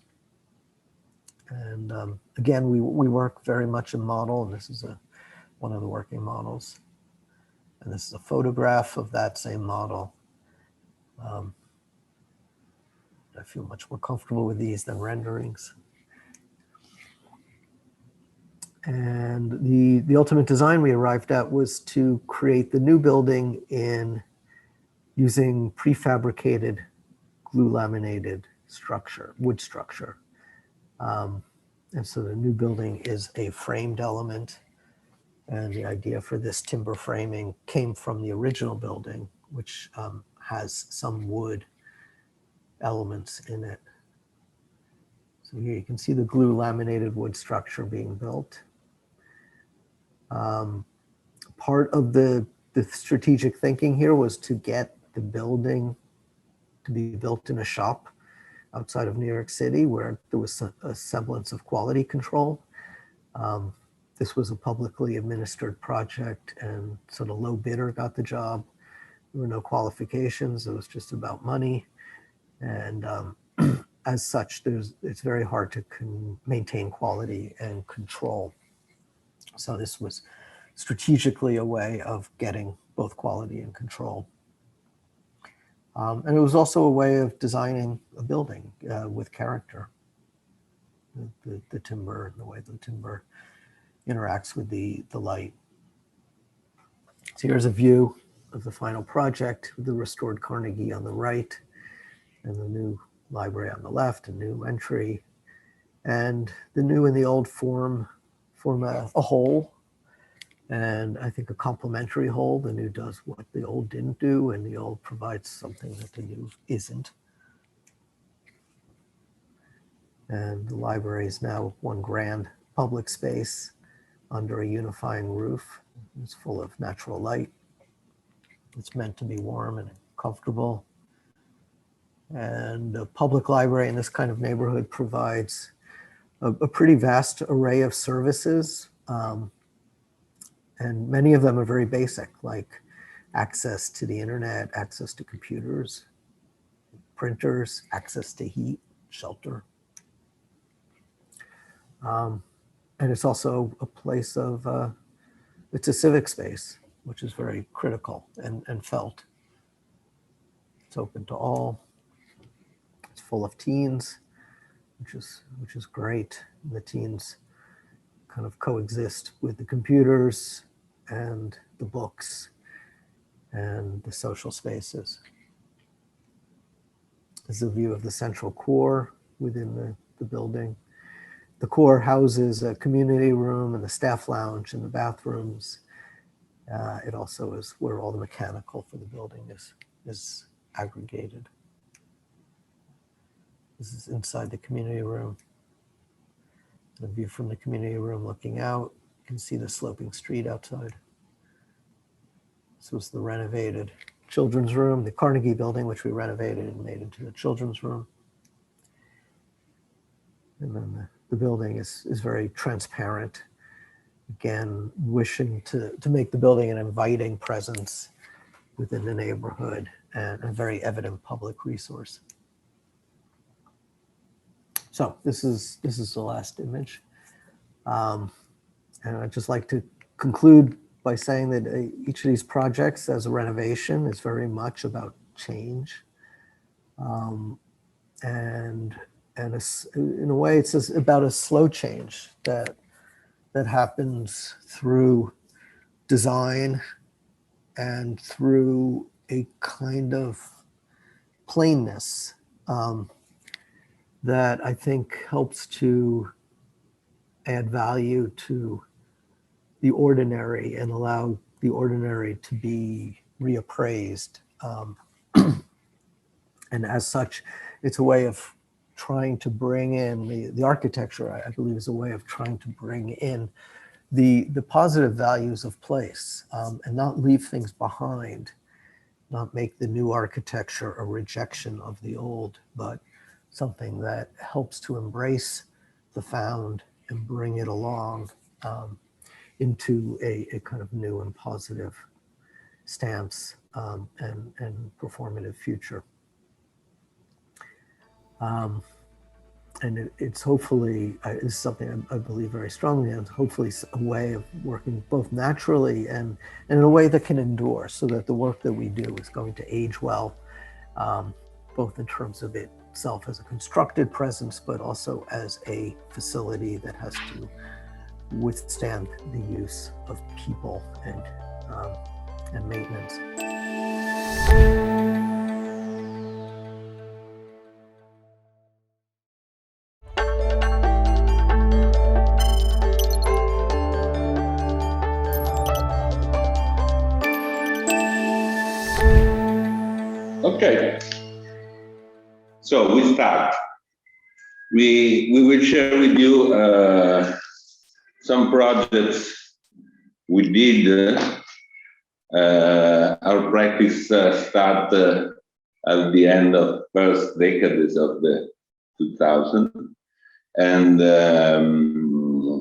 And again, we work very much in model, and this is one of the working models. And this is a photograph of that same model. I feel much more comfortable with these than renderings. And the ultimate design we arrived at was to create the new building in using prefabricated glue laminated structure, wood structure. And so the new building is a framed element. And the idea for this timber framing came from the original building, which has some wood elements in it. So here you can see the glue laminated wood structure being built. Part of the strategic thinking here was to get the building to be built in a shop outside of New York City where there was a semblance of quality control. This was a publicly administered project, and so the low bidder got the job. There were no qualifications. It was just about money. And as such, it's very hard to maintain quality and control. So this was strategically a way of getting both quality and control. And it was also a way of designing a building with character. The timber, the way the timber interacts with the light. So here's a view of the final project with the restored Carnegie on the right and the new library on the left, a new entry. And the new and the old form a whole, and I think a complementary whole. The new does what the old didn't do, and the old provides something that the new isn't. And the library is now one grand public space under a unifying roof. It's full of natural light. It's meant to be warm and comfortable. And a public library in this kind of neighborhood provides a pretty vast array of services. And many of them are very basic, like access to the internet, access to computers, printers, access to heat, shelter. And it's also a place of, it's a civic space, which is very critical and felt. It's open to all. It's full of teens, which is great. The teens kind of coexist with the computers and the books and the social spaces. This is a view of the central core within the building. The core houses a community room and the staff lounge and the bathrooms. It also is where all the mechanical for the building is aggregated. This is inside the community room. The view from the community room looking out, you can see the sloping street outside. This was the renovated children's room, the Carnegie building, which we renovated and made into the children's room. And then the building is very transparent. Again, wishing to make the building an inviting presence within the neighborhood and a very evident public resource. So this is the last image. And I'd just like to conclude by saying that each of these projects as a renovation is very much about change. And in a way, it's about a slow change that happens through design and through a kind of plainness that I think helps to add value to the ordinary and allow the ordinary to be reappraised. And as such, it's a way of trying to bring in the architecture, I believe, is a way of trying to bring in the positive values of place and not leave things behind, not make the new architecture a rejection of the old, but something that helps to embrace the found and bring it along into a kind of new and positive stance and performative future. And it's hopefully, it's something I believe very strongly in, hopefully a way of working both naturally and in a way that can endure, so that the work that we do is going to age well, both in terms of itself as a constructed presence, but also as a facility that has to withstand the use of people and maintenance. Okay, so we start. We will share with you some projects we did. Our practice start at the end of first decades of the 2000, and the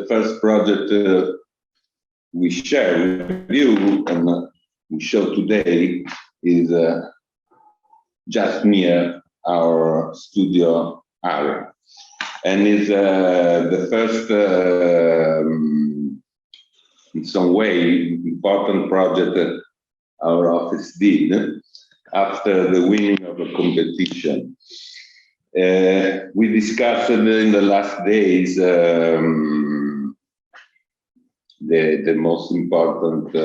first project we share with you and we show today is just near our studio area, and is the first, in some way, important project that our office did after the winning of a competition. We discussed in the last days the most important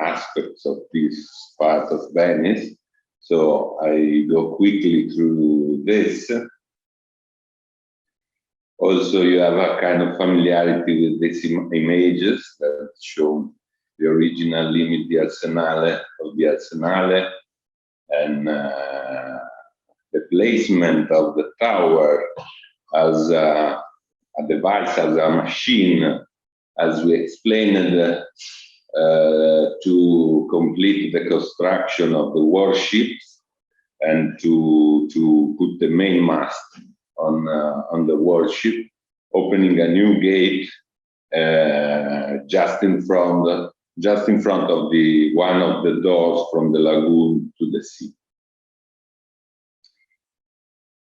aspects of this part of Venice. So I go quickly through this. Also, you have a kind of familiarity with these images that show the original limit di Arsenale of the Arsenale and the placement of the tower as a device, as a machine, as we explained, to complete the construction of the warships and to put the main mast on the warship, opening a new gate just in front of the one of the doors from the lagoon to the sea.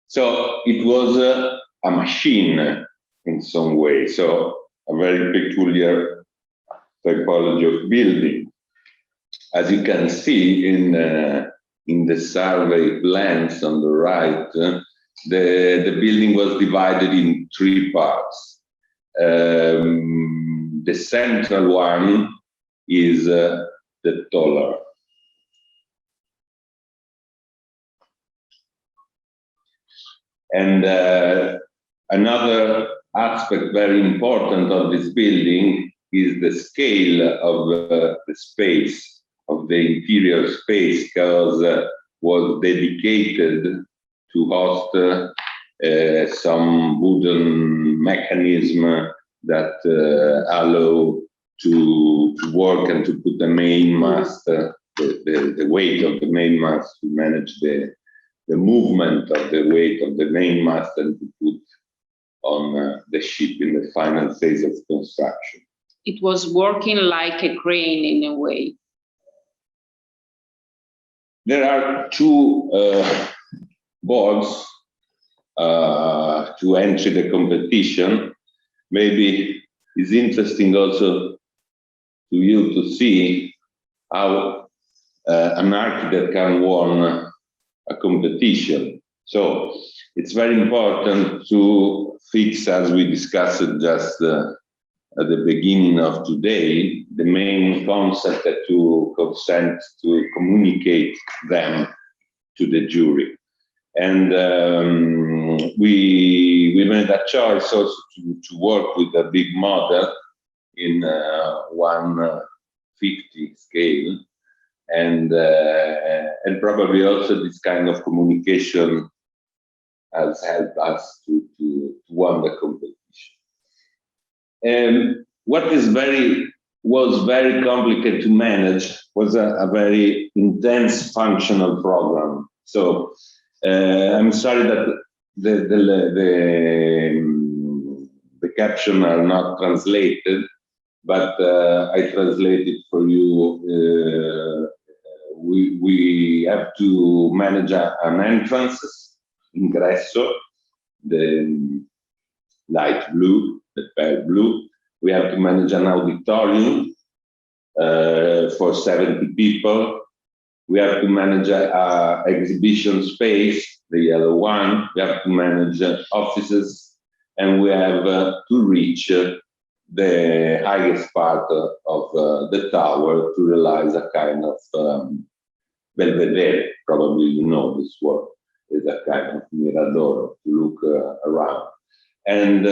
So it was a machine in some way, so a very peculiar typology of building. As you can see in the survey plans on the right, the building was divided in three parts. The central one is the taller. And another aspect very important of this building is the scale of the space, of the interior space, because was dedicated to host some wooden mechanism that allow to work and to put the main mast, the weight of the main mast, to manage the movement of the weight of the main mast and to put on the ship in the final phase of construction. It was working like a crane in a way. There are two boards to enter the competition. Maybe it's interesting also to you to see how an architect can win a competition. So it's very important to fix, as we discussed just at the beginning of today, the main concept that to consent to communicate them to the jury. And we made a choice also to work with a big model in 150 scale, and probably also this kind of communication has helped us to win the competition. And what was very complicated to manage was a very intense functional program. So I'm sorry that the caption are not translated, but I translated for you. We have to manage an entrance, ingresso, the light blue, the pale blue. We have to manage an auditorium for 70 people. We have to manage an exhibition space, the yellow one. We have to manage offices, and we have to reach the highest part of the tower to realize a kind of belvedere. Probably you know this word is a kind of mirador to look around. And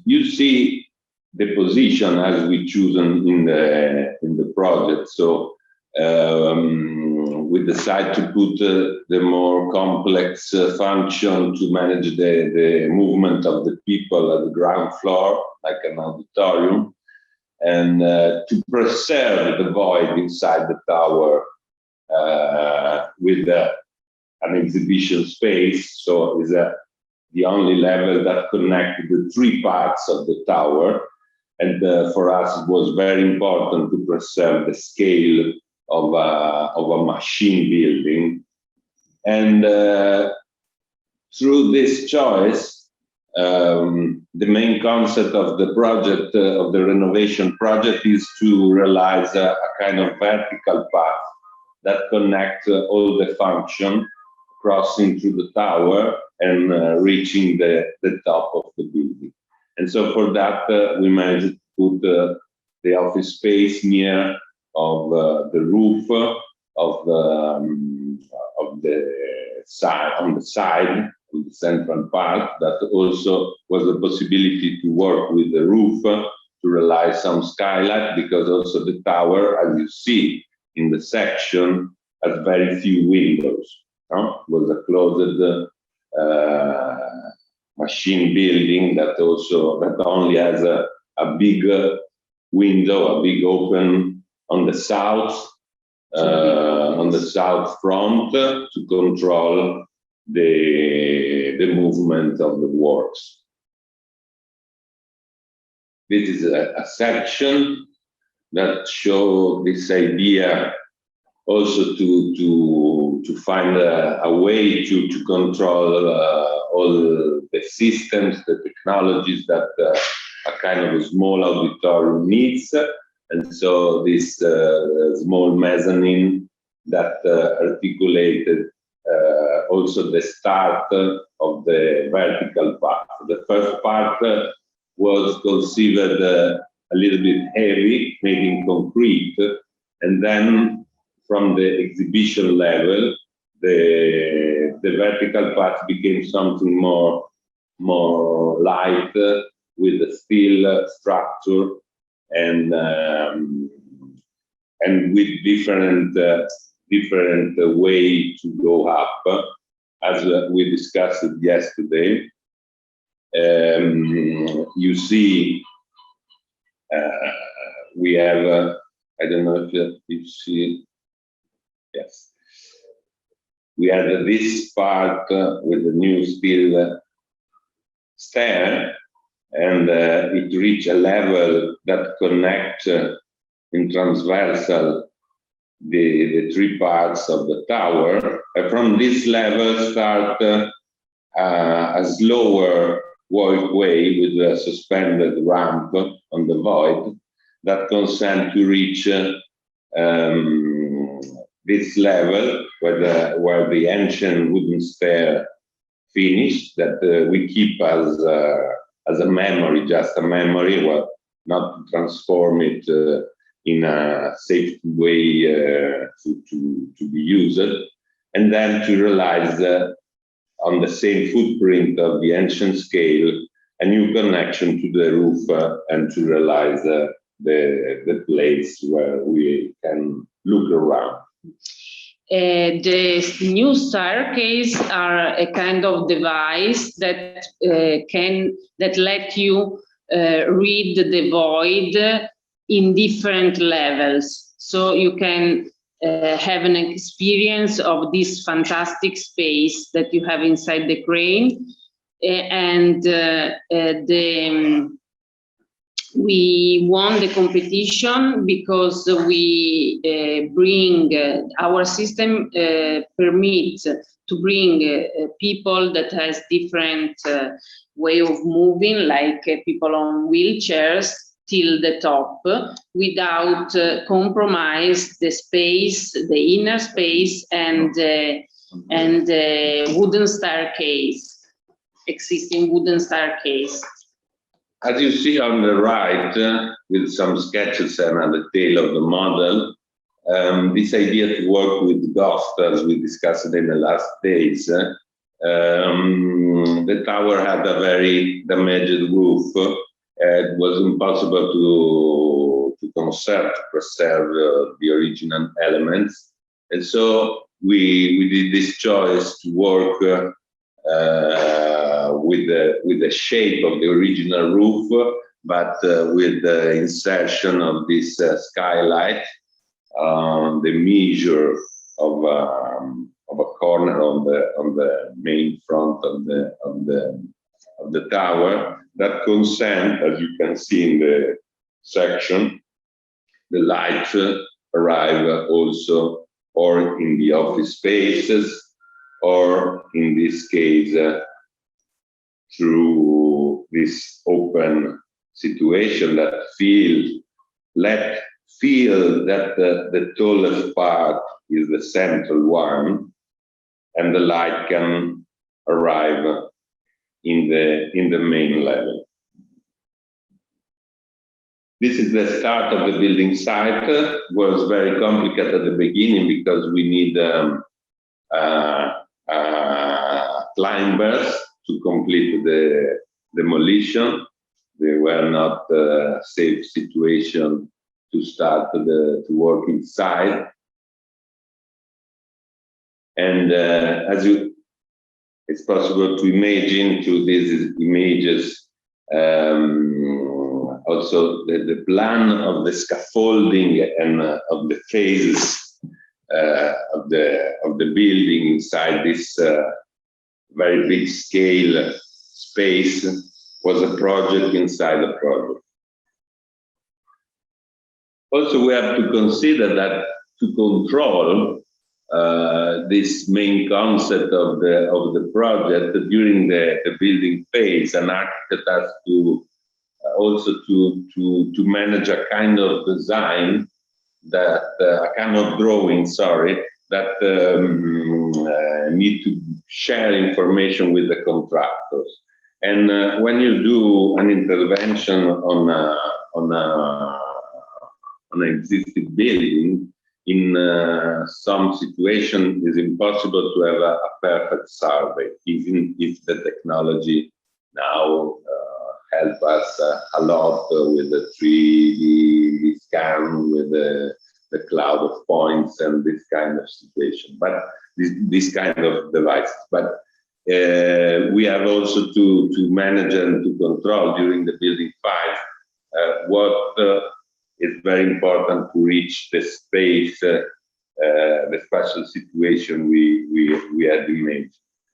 you see the position as we choose in the project. So we decide to put the more complex function to manage the movement of the people at the ground floor, like an auditorium, and to preserve the void inside the tower with an exhibition space. So it's the only level that connected the three parts of the tower. And for us, it was very important to preserve the scale of a machine building. And through this choice, the main concept of the project, of the renovation project, is to realize a kind of vertical path that connects all the function, crossing through the tower and reaching the top of the building. And so for that, we managed to put the office space near of the roof of the side, on the side of the central part. That also was a possibility to work with the roof to realize some skylight, because also the tower, as you see in the section, has very few windows. It was a closed machine building that only has a big window, a big open on the south front to control the movement of the works. This is a section that shows this idea also to find a way to control all the systems, the technologies that a kind of a small auditorium needs. And so this small mezzanine that articulated also the start of the vertical part. The first part was conceived a little bit heavy, made in concrete, and then from the exhibition level, the vertical part became something more light with a steel structure and with different way to go up, as we discussed yesterday. You see, we have I don't know if you see. Yes, we had this part with the new steel stair, and it reached a level that connects in transversal the three parts of the tower. And from this level start a slower walkway with a suspended ramp on the void that consent to reach this level where the ancient wooden stair finished, that we keep as a memory, just a memory, well, not to transform it in a safe way to be used, and then to realize on the same footprint of the ancient scale a new connection to the roof and to realize the place where we can look around. The new staircase are a kind of device that let you read the void in different levels. So you can have an experience of this fantastic space that you have inside the crane, and we won the competition because we bring our system permits to bring people that has different way of moving, like people on wheelchairs, till the top, without compromise the space, the inner space, and the wooden staircase, existing wooden staircase. As you see on the right, with some sketches and a detail of the model, this idea to work with ghosts, as we discussed in the last days, the tower had a very damaged roof. It was impossible to conserve, to preserve the original elements. And so we did this choice to work with the shape of the original roof, but with the insertion of this skylight, the measure of a corner on the main front of the tower, that consent, as you can see in the section, the light arrive also or in the office spaces, or in this case, through this open situation that feel that the tallest part is the central one, and the light can arrive in the main level. This is the start of the building site. It was very complicated at the beginning because we need climbers to complete the demolition. They were not a safe situation to start to work inside. And it's possible to imagine through these images also the plan of the scaffolding and of the phases of the building inside this very big scale space was a project inside a project. Also, we have to consider that to control this main concept of the project during the building phase, an architect has to also to manage a kind of design that a kind of drawing, that need to share information with the contractors. And when you do an intervention on an existing building, in some situation it's impossible to have a perfect survey, even if the technology now help us a lot with the 3D scan, with the cloud of points and this kind of situation, but this kind of device. But we have also to manage and to control during the building phase what is very important to reach the space, the special situation we had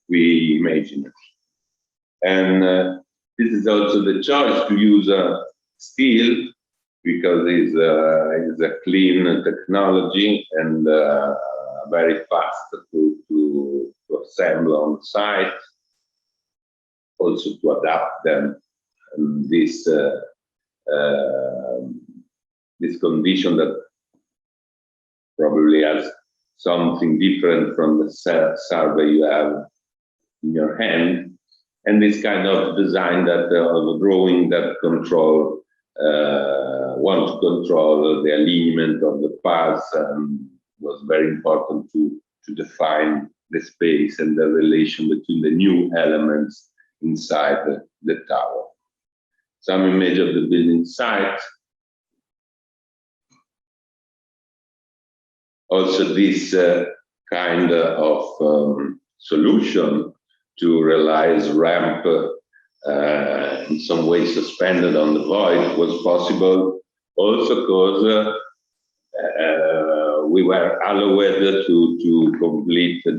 imagined. And this is also the choice to use steel, because it's a clean technology and very fast to assemble on site, also to adapt them. And this condition that probably has something different from the survey you have in your hand, and this kind of design that of a drawing that want to control the alignment of the parts, was very important to define the space and the relation between the new elements inside the tower. Some image of the building site. Also this kind of solution to realize ramp in some way suspended on the void was possible also because we were allowed to complete to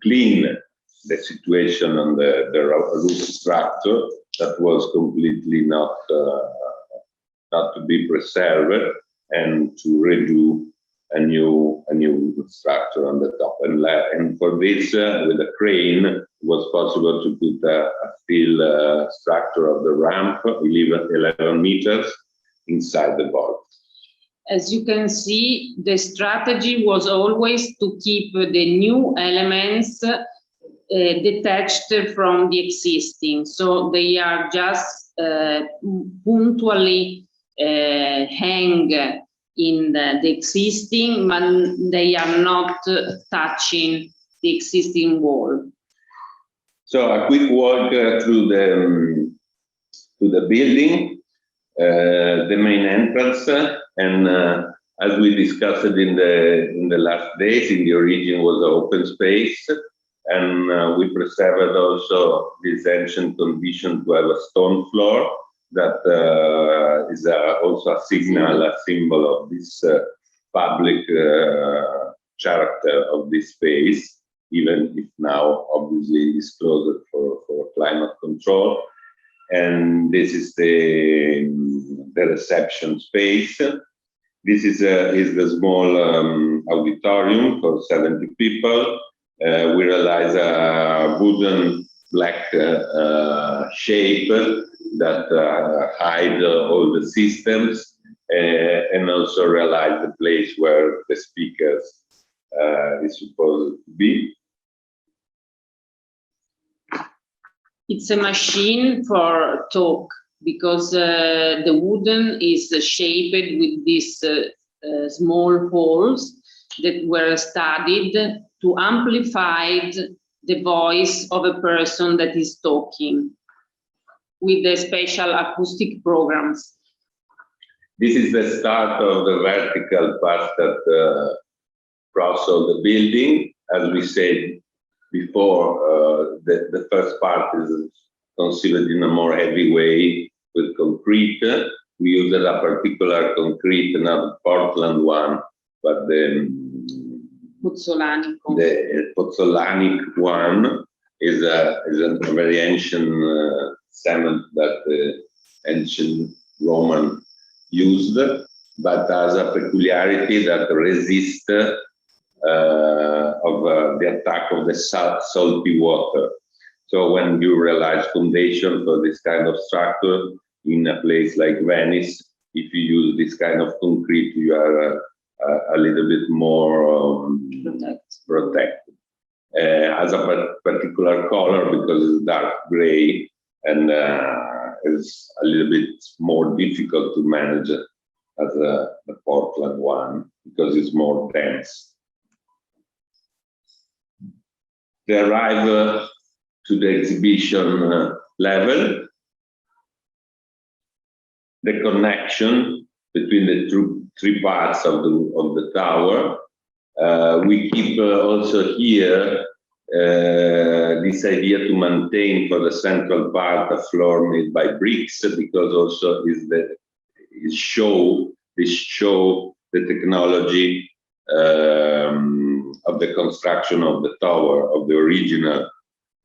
clean the situation on the roof structure that was completely not to be preserved, and to redo a new structure on the top. And for this, with a crane, it was possible to put a steel structure of the ramp, 11 meters, inside the vault. As you can see, the strategy was always to keep the new elements detached from the existing. So they are just punctually hang in the existing, but they are not touching the existing wall. So a quick walk through the building, the main entrance, and as we discussed in the last days, in the origin was an open space, and we preserved also this ancient condition to have a stone floor that is also a symbol of this public character of this space, even if now obviously is closed for climate control. And this is the reception space. This is the small auditorium for 70 people. We realize a wooden black shape that hide all the systems, and also realize the place where the speakers is supposed to be. It's a machine for talk, because the wooden is shaped with these small holes that were studied to amplify the voice of a person that is talking with the special acoustic programs. This is the start of the vertical part that cross all the building. As we said before, the first part is considered in a more heavy way with concrete. We used a particular concrete, not Portland one, but the pozzolanic one is a very ancient cement that the ancient Roman used, but has a peculiarity that resists of the attack of the salty water. So when you realize foundation for this kind of structure in a place like Venice, if you use this kind of concrete, you are a little bit more protected. Has a particular color because it's dark gray, and is a little bit more difficult to manage as the Portland one because it's more dense. They arrive to the exhibition level. The connection between the three parts of the tower. We keep also here this idea to maintain for the central part a floor made by bricks, because also this show the technology of the construction of the tower, of the original,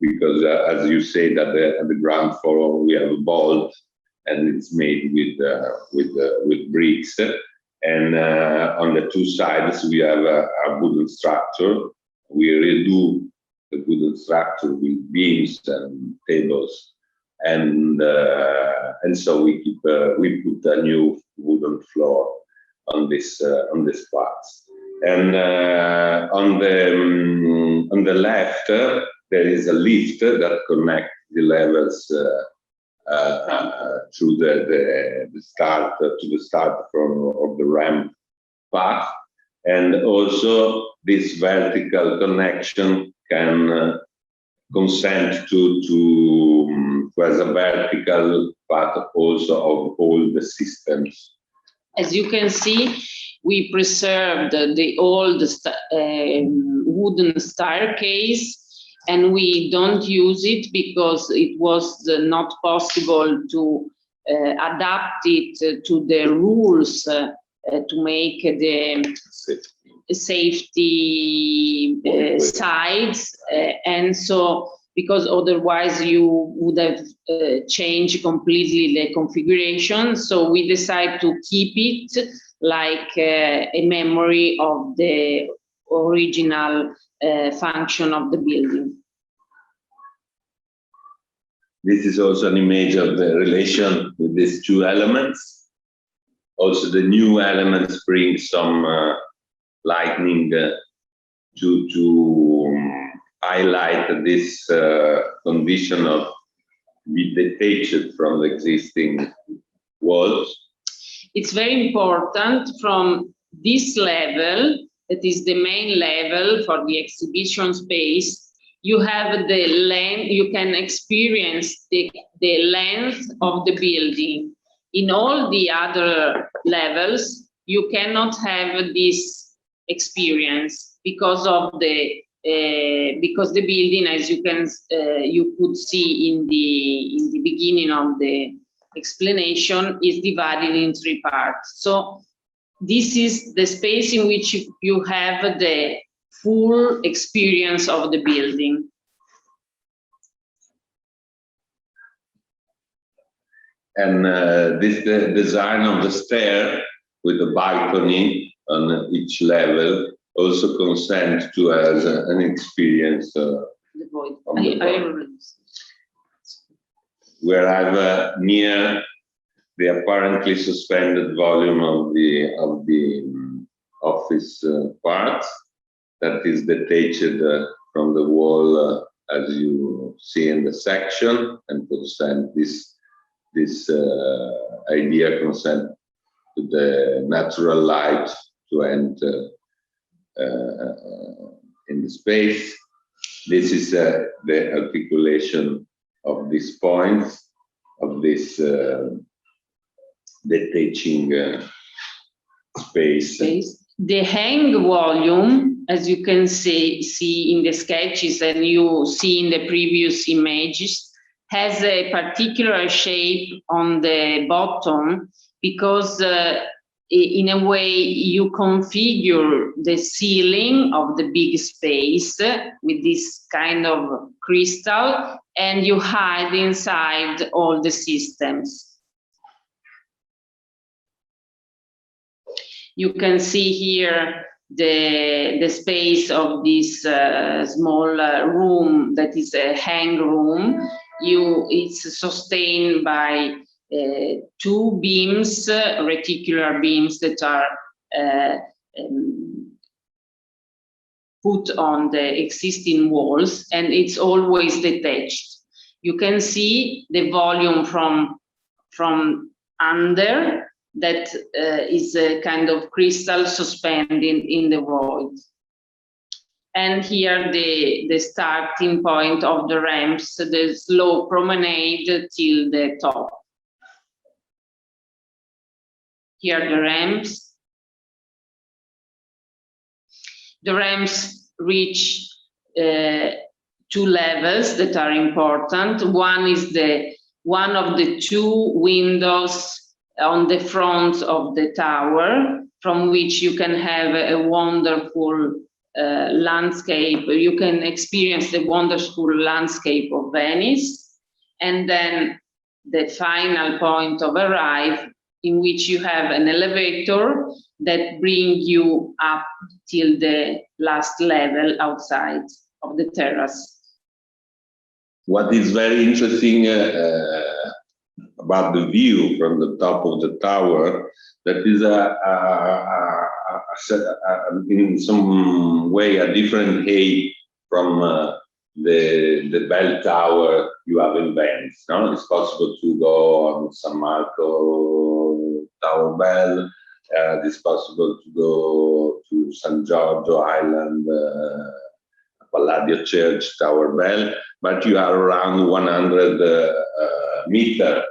because as you say that at the ground floor we have a vault, and it's made with bricks. And on the two sides we have a wooden structure. We redo the wooden structure with beams and tables, and so we put a new wooden floor on this part. And on the left there is a lift that connects the levels to the start of the ramp path, and also this vertical connection can consent to as a vertical path also of all the systems. As you can see, we preserved the old wooden staircase, and we don't use it because it was not possible to adapt it to the rules to make the safety sides, and so because otherwise you would have changed completely the configuration. So we decided to keep it like a memory of the original function of the building. This is also an image of the relation with these two elements. Also, the new elements bring some lightning to highlight this condition of be detached from the existing walls. It's very important from this level, that is the main level for the exhibition space. You have the length, you can experience the length of the building. In all the other levels, you cannot have this experience because of the building, as you could see in the beginning of the explanation, is divided in three parts. So this is the space in which you have the full experience of the building. And this the design of the stair with the balcony on each level also consent to as an experience The void. where I've near the apparently suspended volume of the office part that is detached from the wall, as you see in the section, and consent this idea consent to the natural light to enter in the space. This is the articulation of these points of this detaching space. The hang volume, as you can see in the sketches and you see in the previous images, has a particular shape on the bottom because in a way you configure the ceiling of the big space with this kind of crystal, and you hide inside all the systems. You can see here the space of this small room that is a hang room. It's sustained by two beams, reticular beams that are put on the existing walls, and it's always detached. You can see the volume from under that is a kind of crystal suspended in the void. And here the starting point of the ramps, the slow promenade till the top. Here the ramps. The ramps reach two levels that are important. One is one of the two windows on the front of the tower, from which you can have a wonderful landscape. You can experience the wonderful landscape of Venice. And then the final point of arrival, in which you have an elevator that brings you up till the last level outside of the terrace. What is very interesting about the view from the top of the tower, that is in some way a different height from the bell tower you have in Venice. No? It's possible to go on San Marco Tower Bell. It's possible to go to San Giorgio Island, Palladio Church Tower Bell, but you are around 100 meter.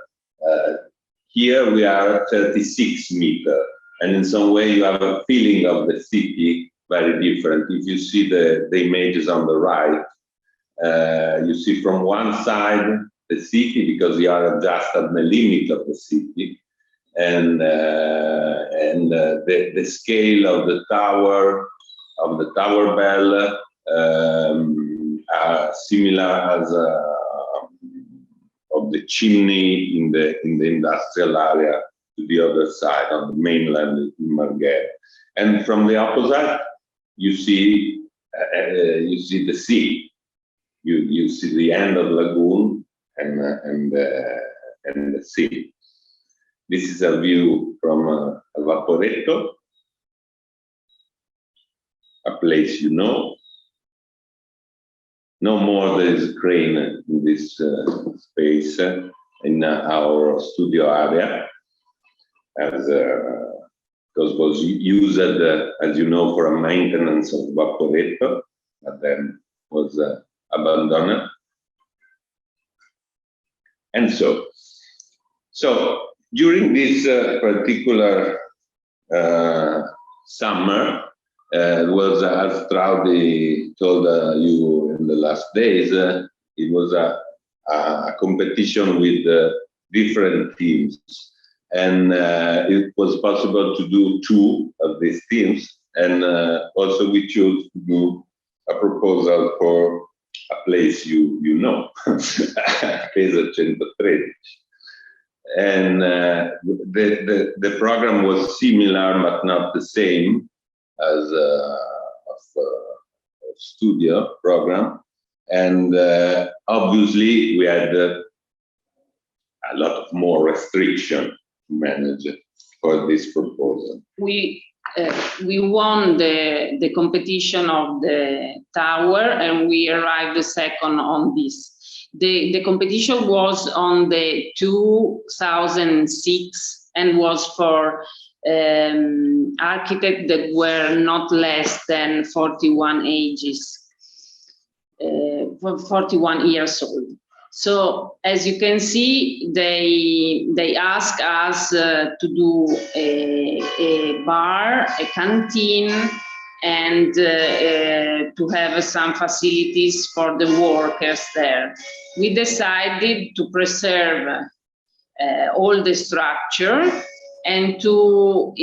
Here we are at 36 meter, and in some way you have a feeling of the city very different. If you see the images on the right, you see from one side the city, because you are just at the limit of the city, and the scale of the tower bell are similar as of the chimney in the industrial area to the other side on the mainland in Marghera. And from the opposite, you see the sea. You see the end of lagoon and the sea. This is a view from a Vaporetto, a place you know. No more there is a crane in this space in our studio area, as because was used, as you know, for a maintenance of Vaporetto, but then was abandoned. And so during this particular summer, was, as Traudy told you in the last days, it was a competition with different teams, and it was possible to do 2 of these teams, and also we chose to do a proposal for a place you know, Pelzel 113. And the program was similar but not the same as a studio program, and obviously we had a lot of more restriction to manage for this proposal. We won the competition of the tower, and we arrived second on this. The competition was on the 2006 and was for architects that were not less than 41 years old. So as you can see, they ask us to do a bar, a canteen, and to have some facilities for the workers there. We decided to preserve all the structure and to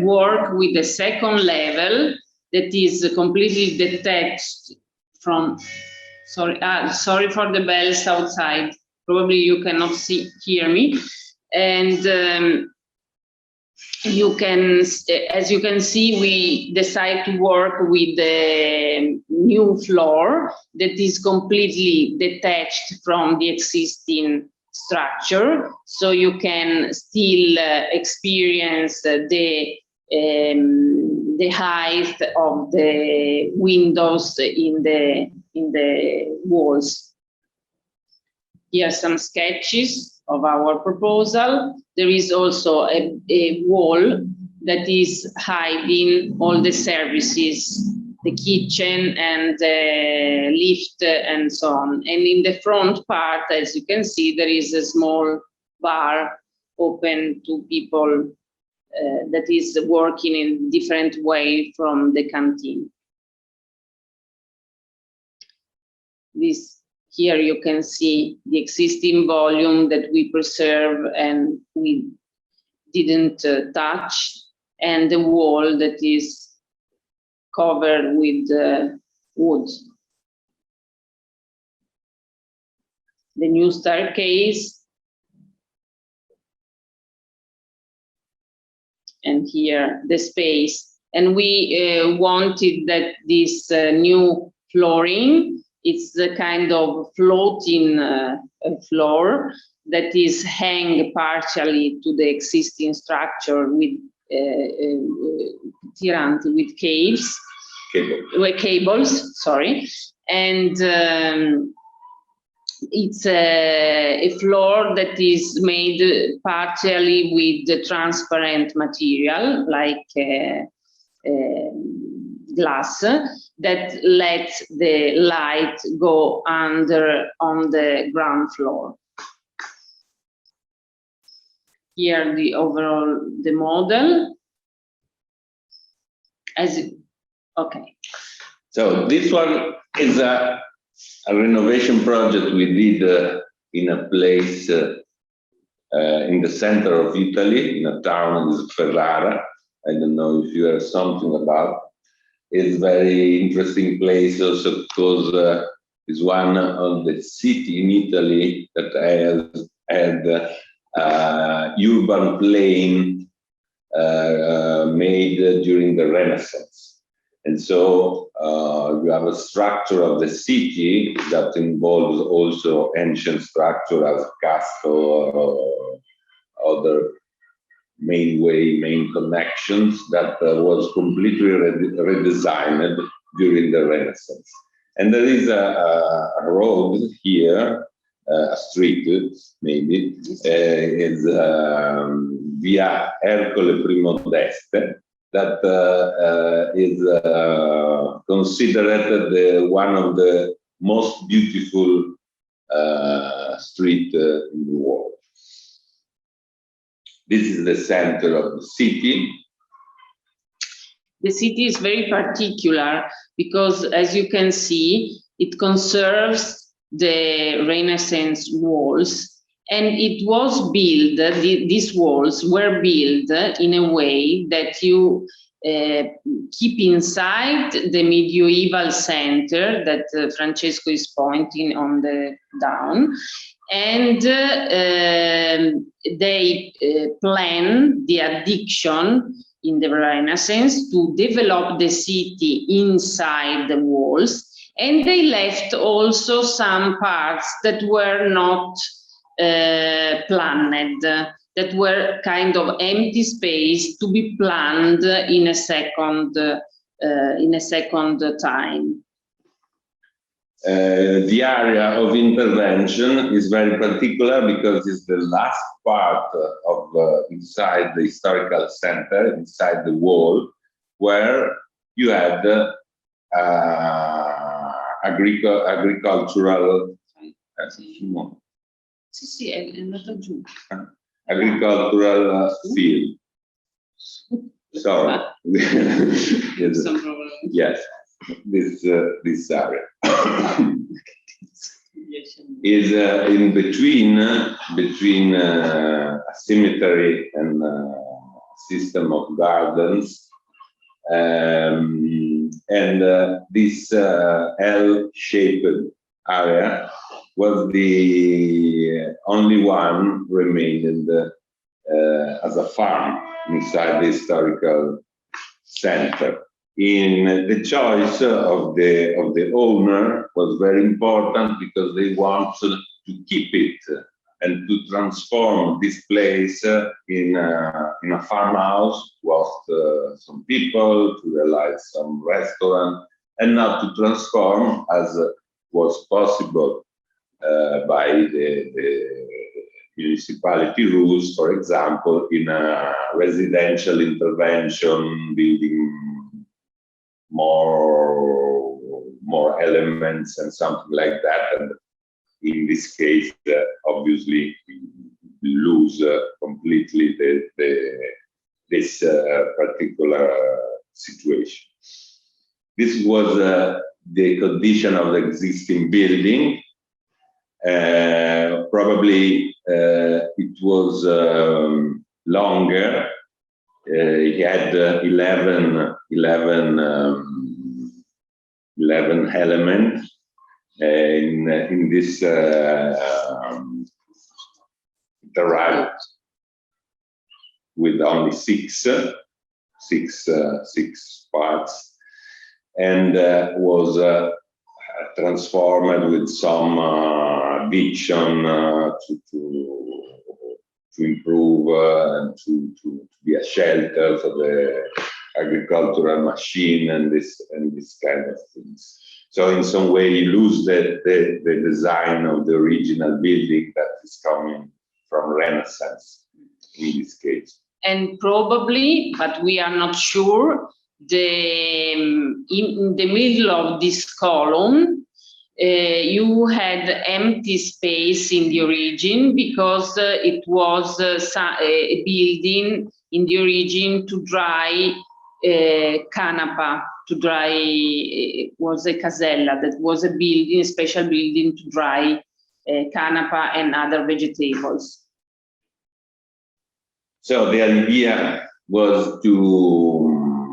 work with the second level that is completely detached from. Sorry for the bells outside. Probably you cannot hear me. And you can, as you can see, we decided to work with the new floor that is completely detached from the existing structure, so you can still experience the height of the windows in the walls. Here are some sketches of our proposal. There is also a wall that is hiding all the services, the kitchen and the lift and so on. And in the front part, as you can see, there is a small bar open to people that is working in different way from the canteen. Here you can see the existing volume that we preserve and we didn't touch, and the wall that is covered with wood. The new staircase and here the space. And we wanted that this new flooring, it's the kind of floating floor that is hang partially to the existing structure with with cables, sorry, and it's a floor that is made partially with transparent material like glass that lets the light go under on the ground floor. Here the overall the model okay. So this one is a renovation project we did in a place in the center of Italy, in a town in Ferrara. I don't know if you have something about. It's very interesting place also because it's one of the city in Italy that has had urban plane made during the Renaissance. And so you have a structure of the city that involves also ancient structure as castle or other main connections that was completely redesigned during the Renaissance. And there is a road here, a street maybe, is Via Ercole Primo d'Este, that is considered one of the most beautiful street in the world. This is the center of the city. The city is very particular because, as you can see, it conserves the Renaissance walls, and it was built, these walls were built in a way that you keep inside the medieval center that Francesco is pointing on the down, and they plan the addiction in the Renaissance to develop the city inside the walls, and they left also some parts that were not planned, that were kind of empty space to be planned in a second time. The area of intervention is very particular because it's the last part of inside the historical center, inside the wall, where you had agricultural agricultural field. Sorry. Yes, this area is in between a cemetery and a system of gardens, and this L-shaped area was the only one remained as a farm inside the historical center. In the choice of the owner was very important because they wanted to keep it and to transform this place in a farmhouse, to host some people, to realize some restaurant, and not to transform, as was possible by the municipality rules, for example, in a residential intervention, building more elements and something like that. And in this case, obviously, we lose completely this particular situation. This was the condition of the existing building. Probably it was longer. He had 11 elements in this derived. with only six parts, and was transformed with some addition to improve and to be a shelter for the agricultural machine and this kind of things. So in some way you lose the design of the original building that is coming from Renaissance in this case. And probably, but we are not sure, in the middle of this column, you had empty space in the origin because it was a building in the origin to dry canapa, to dry, was a casella, that was a building, a special building to dry canapa and other vegetables. So the idea was to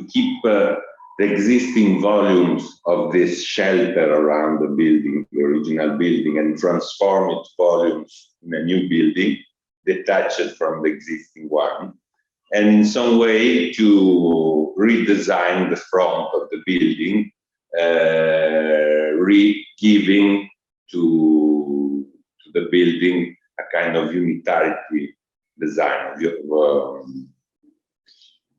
keep the existing volumes of this shelter around the building, the original building, and transform its volumes in a new building, detached from the existing one, and in some way to redesign the front of the building, giving to the building a kind of unitarity design.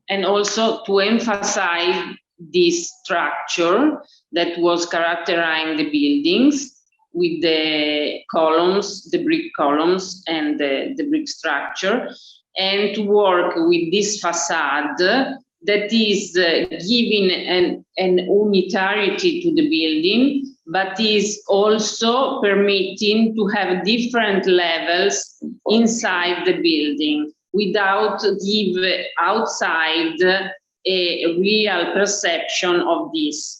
And also to emphasize this structure that was characterizing the buildings with the columns, the brick columns and the brick structure, and to work with this facade that is giving an unitarity to the building, but is also permitting to have different levels inside the building without give outside a real perception of this.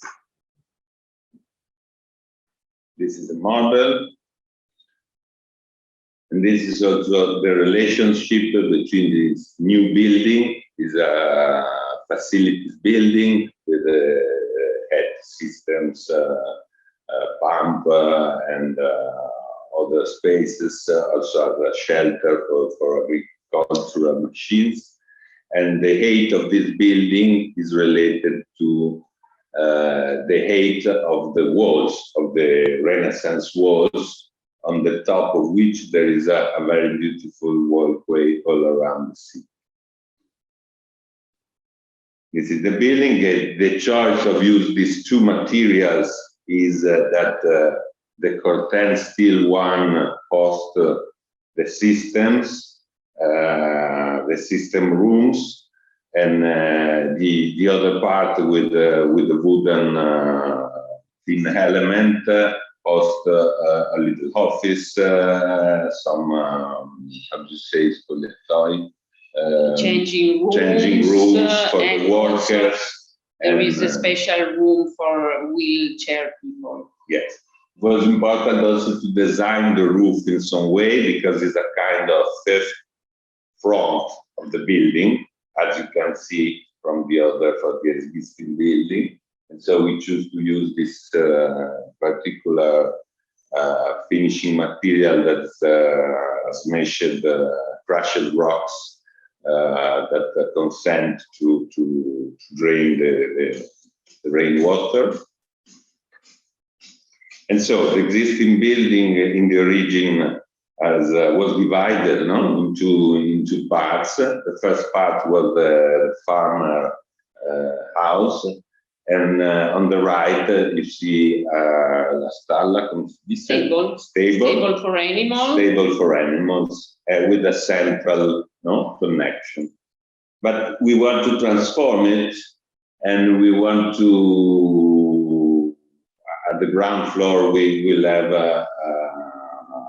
This is a model, and this is also the relationship between this new building, is a facilities building with head systems, pump and other spaces, also as a shelter for agricultural machines. And the height of this building is related to the height of the walls, of the Renaissance walls, on the top of which there is a very beautiful walkway all around the city. This is the building. The choice of use these two materials is that the curtain steel one hosts the systems, the system rooms, and the other part with the wooden thin element host a little office, some how do you say, changing rooms for the workers. There is a special room for wheelchair people. Yes. It was important also to design the roof in some way because it's a kind of fifth front of the building, as you can see from for the existing building. And so we choose to use this particular finishing material that's smashed, crushed rocks that consent to drain the rainwater. And so the existing building in the origin was divided into parts. The first part was the farmer house, and on the right you see la stalla, stable for animals. Stable for animals with a central connection. But we want to transform it, and we want to, at the ground floor, we will have a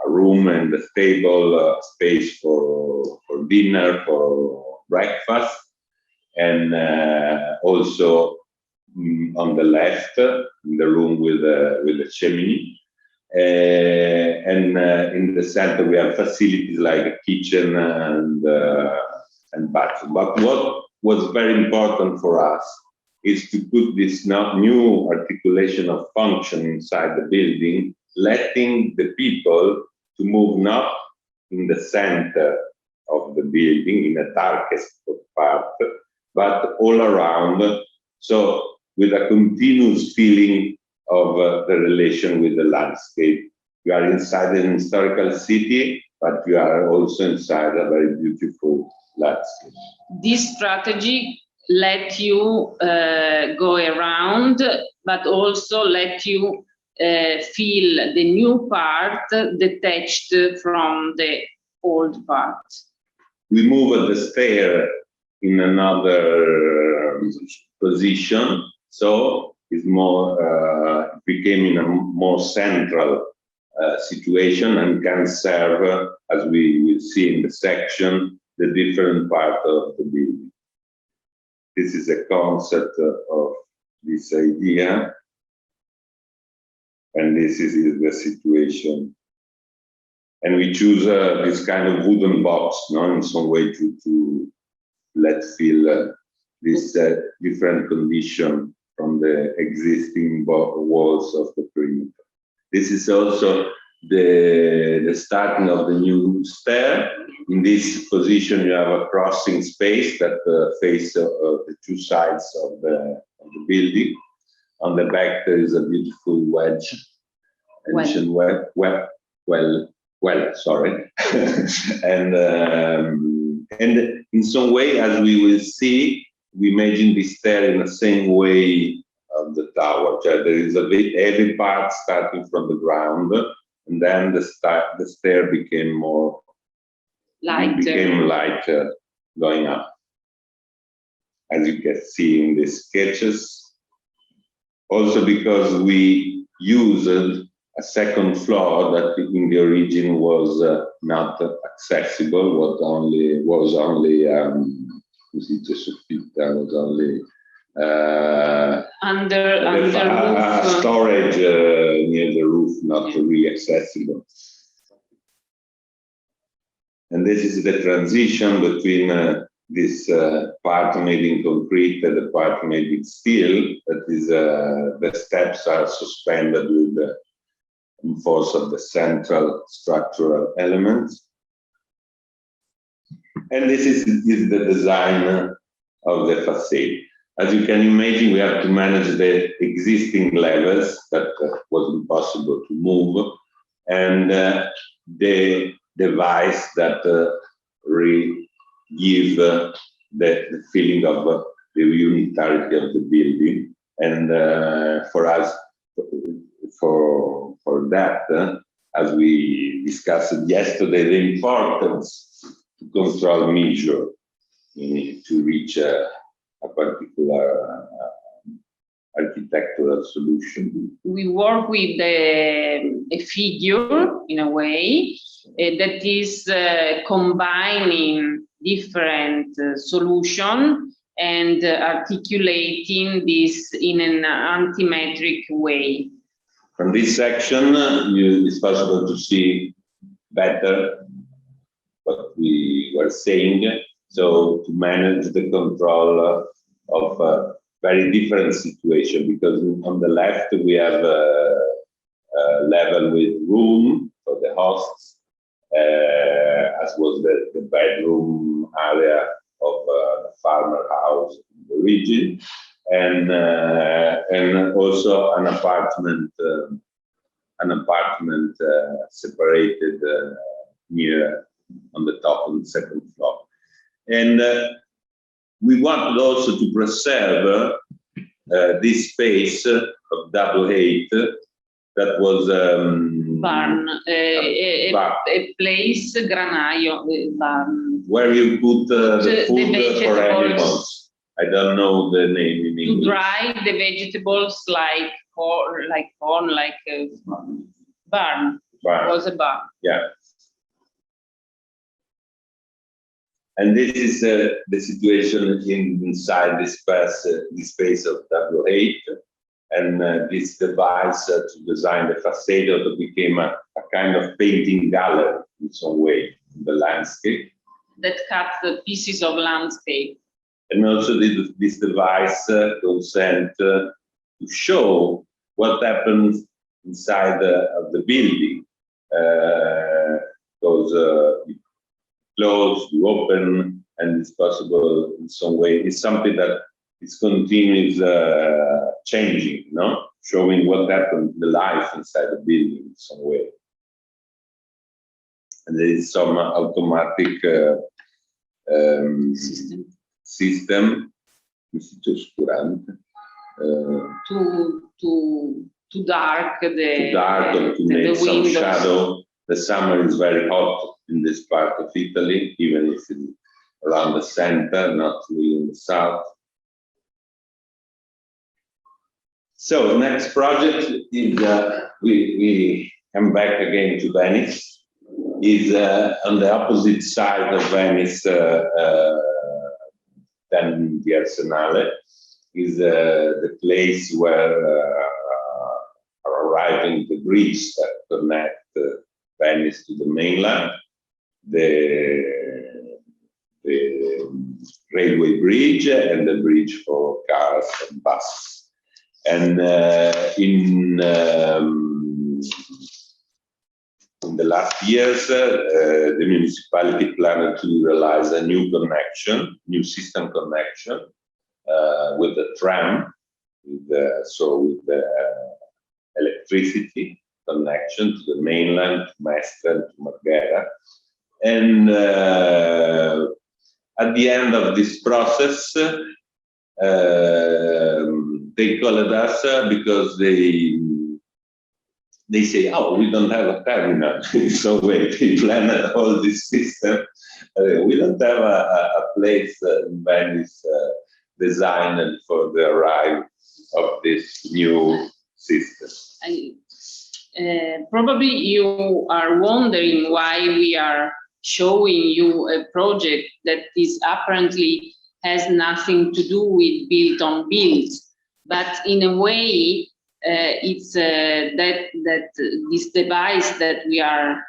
room and a stable space for dinner, for breakfast, and also on the left, in the room with the chimney. And in the center we have facilities like a kitchen and bathroom. But what was very important for us is to put this new articulation of function inside the building, letting the people to move not in the center of the building, in the darkest part, but all around. So with a continuous feeling of the relation with the landscape. You are inside an historical city, but you are also inside a very beautiful landscape. This strategy let you go around, but also let you feel the new part detached from the old part. We move the stair in another position, so it's more became in a more central situation and can serve, as we will see in the section, the different part of the building. This is a concept of this idea, and this is the situation. And we choose this kind of wooden box, no, in some way to let feel this different condition from the existing walls of the perimeter. This is also the starting of the new stair. In this position, you have a crossing space that face the two sides of the building. On the back, there is a beautiful wedge, ancient well, sorry. And in some way, as we will see, we imagine the stair in the same way of the tower. There is a bit heavy part starting from the ground, and then the stair became more lighter going up, as you can see in the sketches. Also because we used a second floor that in the origin was not accessible, was only under roof. Storage near the roof, not really accessible. And this is the transition between this part made in concrete and the part made in steel. That is, the steps are suspended with the force of the central structural elements. And this is the design of the facade. As you can imagine, we have to manage the existing levels that was impossible to move, and the device that give the feeling of the unitarity of the building. And for us, for that, as we discussed yesterday, the importance to control measure to reach a particular architectural solution. We work with a figure, in a way, that is combining different solutions and articulating this in an antimetric way. From this section, it's possible to see better what we were saying. So to manage the control of a very different situation, because on the left we have a level with room for the hosts, as was the bedroom area of the farmer house in the region, and also an apartment separated near on the top of the second floor. And we wanted also to preserve this space of double height that was barn, a place, granaio, barn. Where you put the food for animals. I don't know the name in English. To dry the vegetables like corn, barn. It was a barn. Yeah. And this is the situation inside this space of W8, and this device to design the facade that became a kind of painting gallery in some way, in the landscape. That cut the pieces of landscape. And also this device consent to show what happens inside of the building, because close, you open, and it's possible in some way. It's something that is continuous changing, showing what happened, the life inside the building in some way. And there is some automatic system to dark to dark or to make some windows. shadow. The summer is very hot in this part of Italy, even if it's around the center, not really in the south. So the next project is we come back again to Venice. Is on the opposite side of Venice than the Arsenale. Is the place where are arriving the bridge that connect Venice to the mainland, the railway bridge and the bridge for cars and buses. And in the last years, the municipality planned to realize a new new system connection with the tram, with the electricity connection to the mainland, to Mestre, and to Marghera. And at the end of this process, they called us because they say, oh, we don't have a terminal. So wait, they planned all this system. We don't have a place in Venice designed for the arrival of this new system. Probably you are wondering why we are showing you a project that is apparently has nothing to do with built on builds, but in a way it's that this device that we are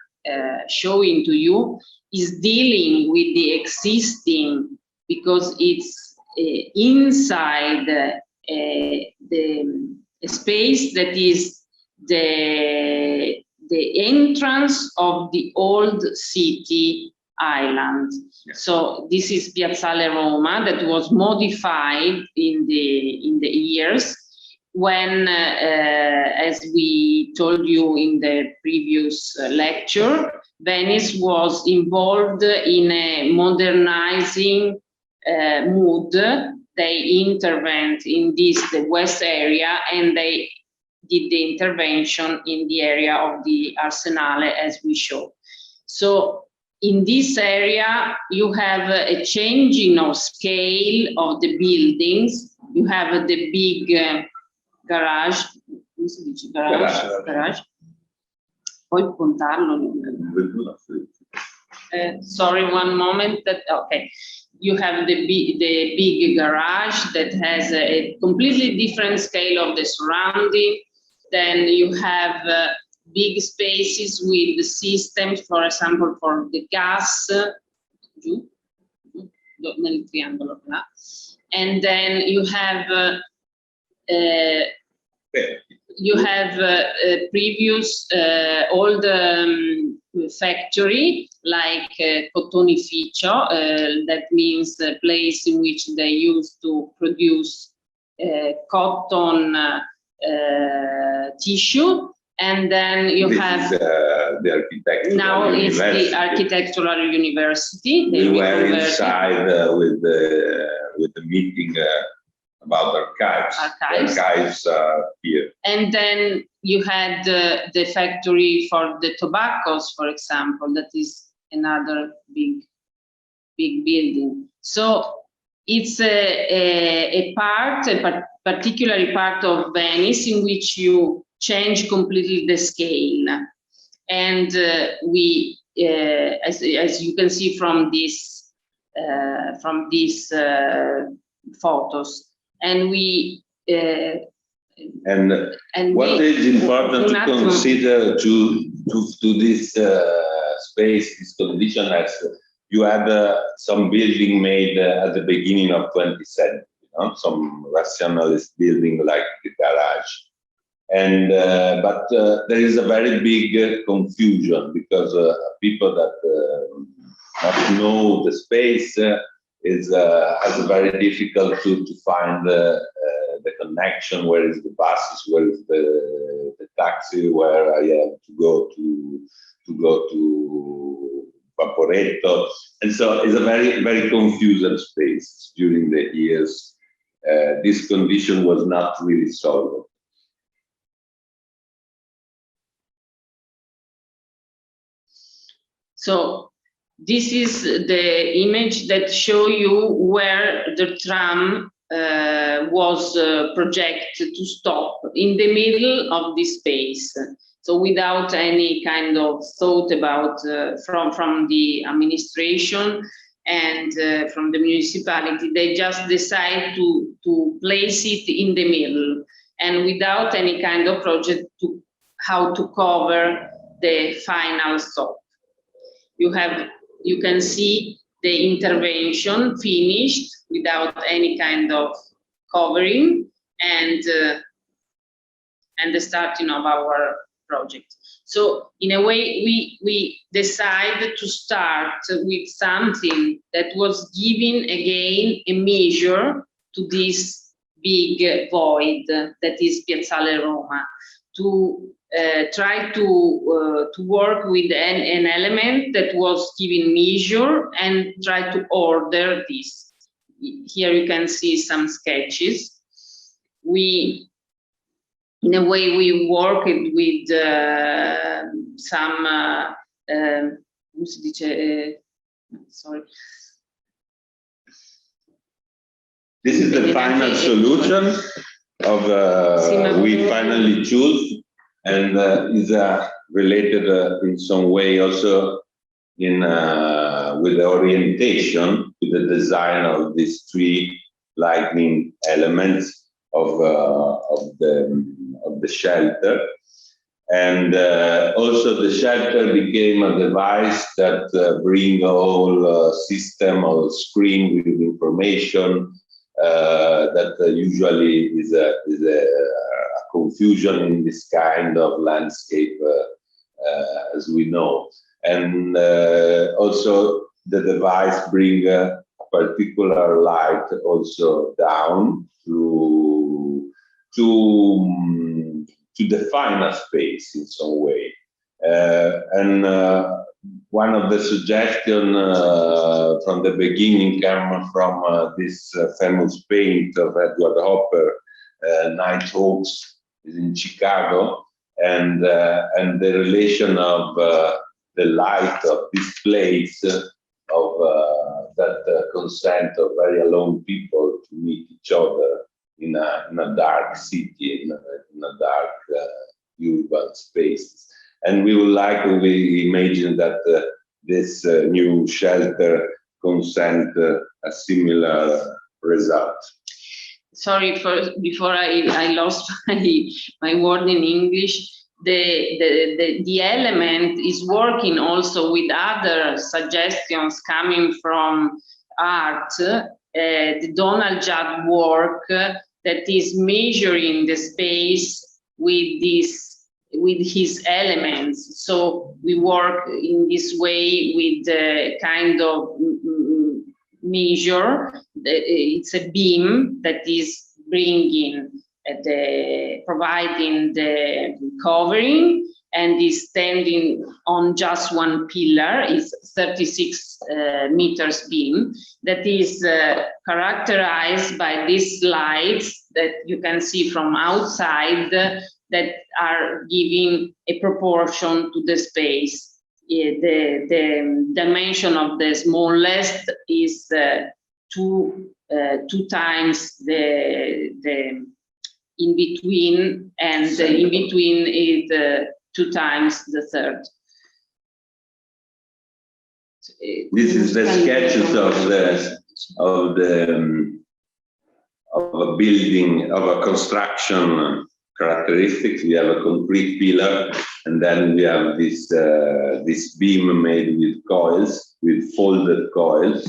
showing to you is dealing with the existing, because it's inside the space that is the entrance of the old city island. Yeah. So this is Piazzale Roma that was modified in the years when, as we told you in the previous lecture, Venice was involved in a modernizing mood. They intervened in the west area, and they did the intervention in the area of the Arsenale, as we show. So in this area, you have a changing of scale of the buildings. You have the big garage. Garage. Puoi contarlo? Sorry, one moment. Okay. You have the big garage that has a completely different scale of the surrounding. Then you have big spaces with the systems, for example, for the gas, nel triangolo là. And then you have previous old factory like cotonificio, that means a place in which they used to produce cotton tissue. And then you have the architectural now university. It's the architectural university. We were inside with the meeting about archives. Archives here. And then you had the factory for the tobaccos, for example. That is another big building. So it's a particular part of Venice in which you change completely the scale. And we, as you can see from these photos, and we and what is important to consider to this space, this condition, as you had some building made at the beginning of 20th century, some rationalist building like the garage. And but there is a very big confusion, because people that not know the space has a very difficult to find the connection. Where is the buses? Where is the taxi? Where I have to go to Vaporetto? And so it's a very, very confused space. During the years, this condition was not really solved. So this is the image that show you where the tram was projected to stop, in the middle of this space. So without any kind of thought about from the administration and from the municipality, they just decide to place it in the middle, and without any kind of project to how to cover the final stop. You can see the intervention finished without any kind of covering, and the starting of our project. So in a way, we decided to start with something that was giving again a measure to this big void that is Piazzale Roma, to try to work with an element that was giving measure and try to order this. Here you can see some sketches. In a way, we worked with some, sorry. This is the final solution of we finally choose, and is related in some way also in with the orientation, with the design of these three lightning elements of the shelter. And also the shelter became a device that bring a whole system or screen with information that usually is a confusion in this kind of landscape, as we know. And also the device bring a particular light also down to define a space in some way. And one of the suggestions from the beginning came from this famous paint of Edward Hopper, Nighthawks, is in Chicago, and the relation of the light of this place of that consent of very alone people to meet each other in a dark city, in a dark urban space. And we would like to imagine that this new shelter consent a similar result. Sorry before I lost my word in English. The element is working also with other suggestions coming from art. The Donald Judd work that is measuring the space with his elements. So we work in this way with the kind of measure. It's a beam that is bringing providing the covering and is standing on just one pillar. It's 36 meters beam that is characterized by these lights that you can see from outside that are giving a proportion to the space. The dimension of the smallest is two times the in between, and the in between is 2 times the third. This is the sketches of a building, of a construction characteristics. We have a concrete pillar, and then we have this beam made with coils, with folded coils,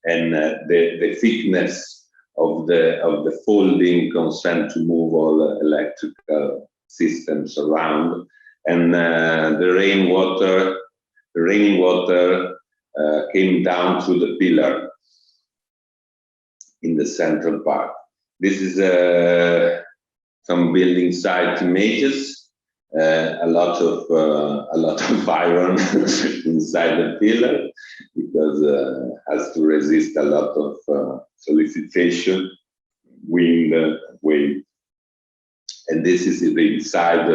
and the thickness of the folding consent to move all electrical systems around, and the rainwater the rainwater came down through the pillar in the central part. This is some building site images. A lot of iron inside the pillar because has to resist a lot of solicitation, wind, wave, and this is the inside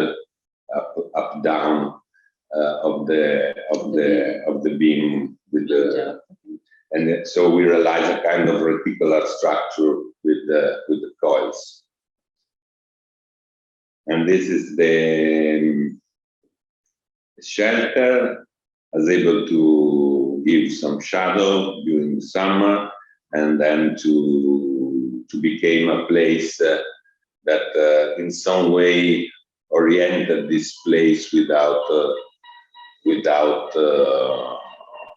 up down of the beam with the, and so we realize a kind of reticular structure with the coils. And this is the shelter, was able to give some shadow during the summer, and then to become a place that in some way oriented this place without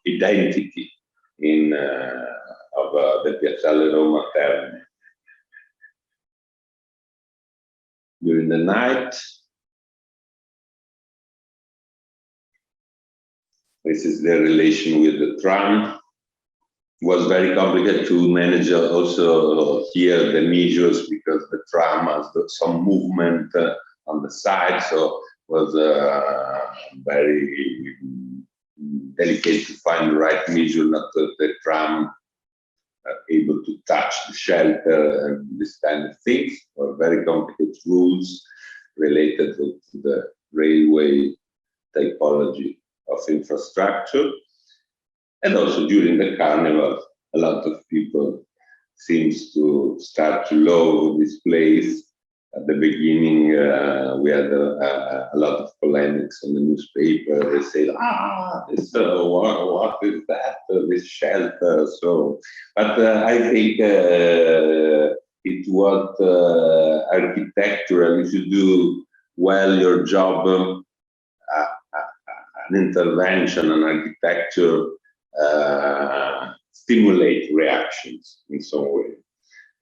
identity in of the Piazzale Roma Terme. During the night, this is the relation with the tram. It was very complicated to manage also here the measures because the tram has some movement on the side, so it was very delicate to find the right measure, not that the tram able to touch the shelter and this kind of things, or very complicated rules related to the railway typology of infrastructure. And also during the carnival, a lot of people seems to start to love this place. At the beginning, we had a lot of polemics in the newspaper. They say, this, what is that, this shelter? So, but I think it was architectural. If you do well your job, an intervention, an architecture stimulate reactions in some way.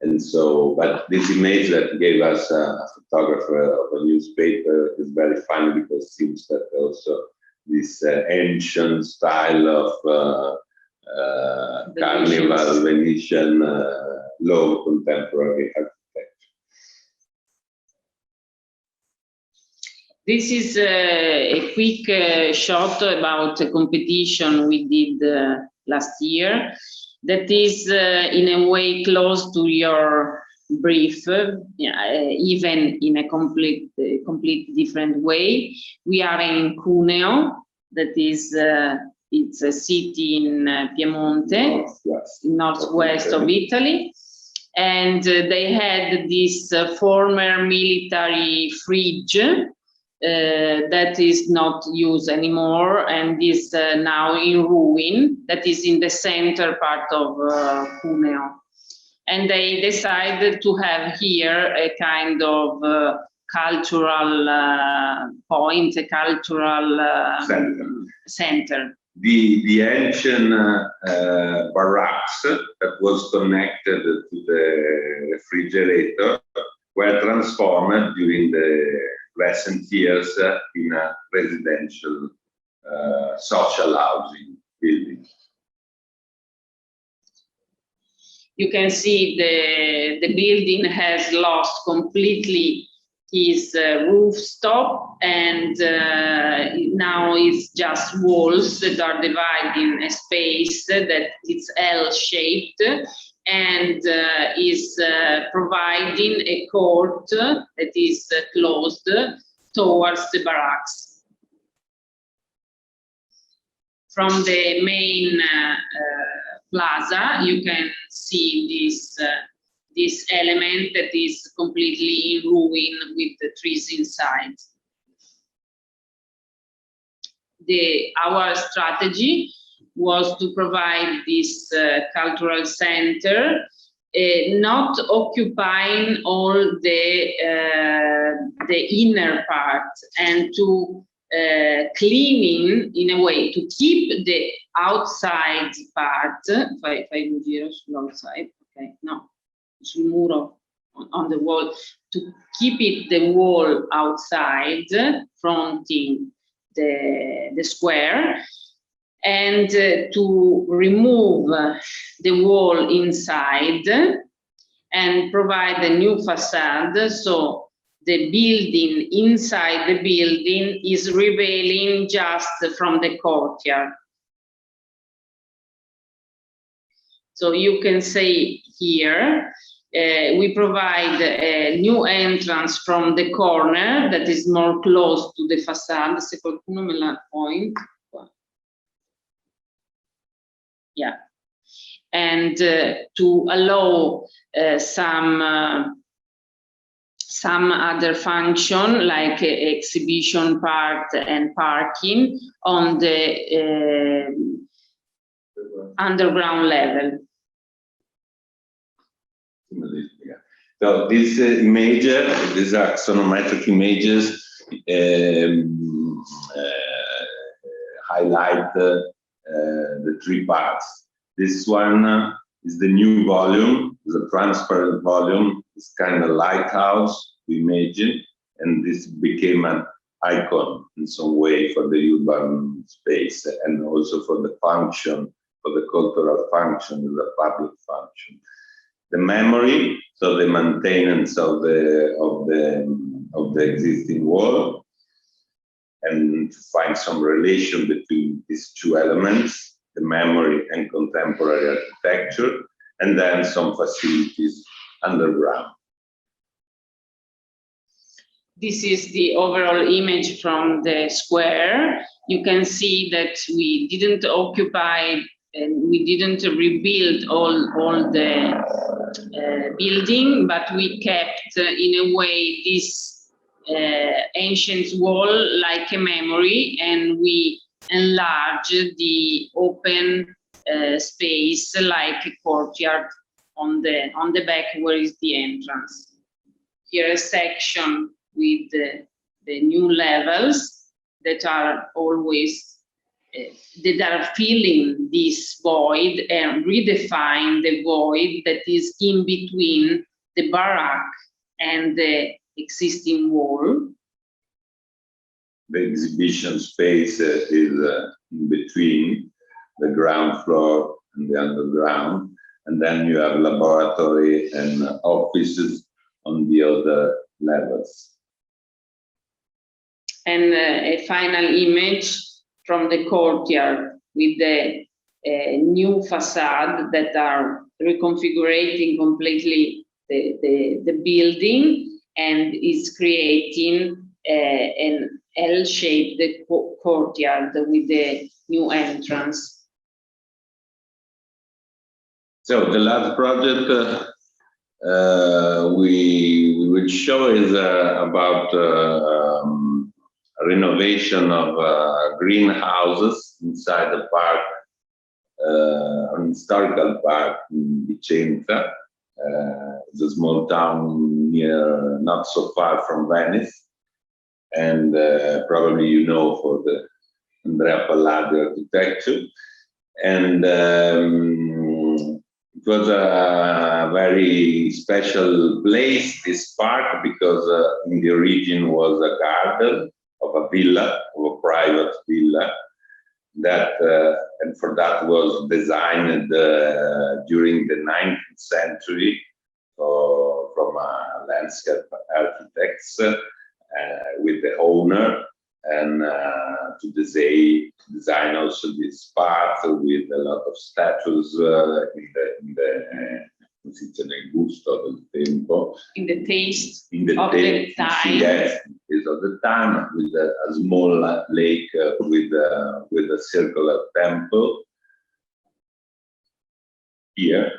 And so, but this image that gave us a photographer of a newspaper is very funny because it seems that also this ancient style of carnival Venetian low contemporary architecture. This is a quick shot about a competition we did last year. That is in a way close to your brief, even in a complete different way. We are in Cuneo, that is, it's a city in Piemonte, northwest of Italy. And they had this former military fridge that is not used anymore and is now in ruin, that is in the center part of Cuneo. And they decided to have here a kind of cultural point, a cultural center. The ancient barracks that was connected to the refrigerator were transformed during the recent years in a residential social housing building. You can see the building has lost completely his rooftop, and now it's just walls that are dividing a space that is L-shaped, and is providing a court that is closed towards the barracks. From the main plaza, you can see this element that is completely in ruin with the trees inside. Our strategy was to provide this cultural center, not occupying all the inner part, and to cleaning in a way to keep the outside part. Fai un giro sull'outside, okay? No, sul muro, on the wall, to keep it the wall outside, fronting the square, and to remove the wall inside and provide a new facade. So the building inside the building is revealing just from the courtyard. So you can say here, we provide a new entrance from the corner that is more close to the facade. Se qualcuno me la point. Yeah. And to allow some other function like exhibition part and parking on the underground level. So these images, these axonometric images, highlight the three parts. This one is the new volume, the transparent volume. It's kind of lighthouse we imagine, and this became an icon in some way for the urban space and also for the function, for the cultural function, the public function. The memory, so the maintenance of the existing wall, and to find some relation between these two elements, the memory and contemporary architecture, and then some facilities underground. This is the overall image from the square. You can see that we didn't occupy and we didn't rebuild all the building, but we kept in a way this ancient wall like a memory, and we enlarged the open space like a courtyard on the back where is the entrance. Here a section with the new levels that are always that are filling this void and redefine the void that is in between the barrack and the existing wall. The exhibition space is in between the ground floor and the underground, and then you have laboratory and offices on the other levels. And a final image from the courtyard with the new facade that are reconfiguring completely the building and is creating an L-shaped courtyard with the new entrance. So the last project we will show is about renovation of greenhouses inside the park, an historical park in Vicenza. It's a small town near, not so far from Venice, and probably you know for the Andrea Palladio architecture. And it was a very special place, this park, because in the origin was a garden of a villa, of a private villa, that and for that was designed during the 19th century from a landscape architects with the owner, and to design also this part with a lot of statues in the gusto del tempo, in the taste in the of the time. Yes, is of the time, with a small lake with a circular temple here.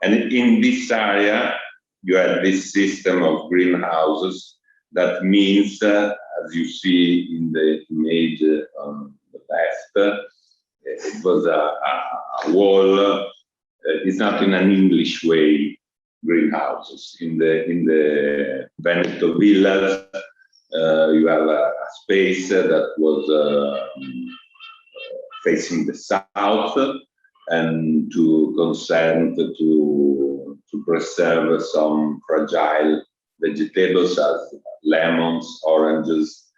And in this area, you have this system of greenhouses. That means, as you see in the image on the left, it was a wall. It's not in an English way, greenhouses. In the Veneto villas, you have a space that was facing the south, and to consent to preserve some fragile vegetables as lemons, oranges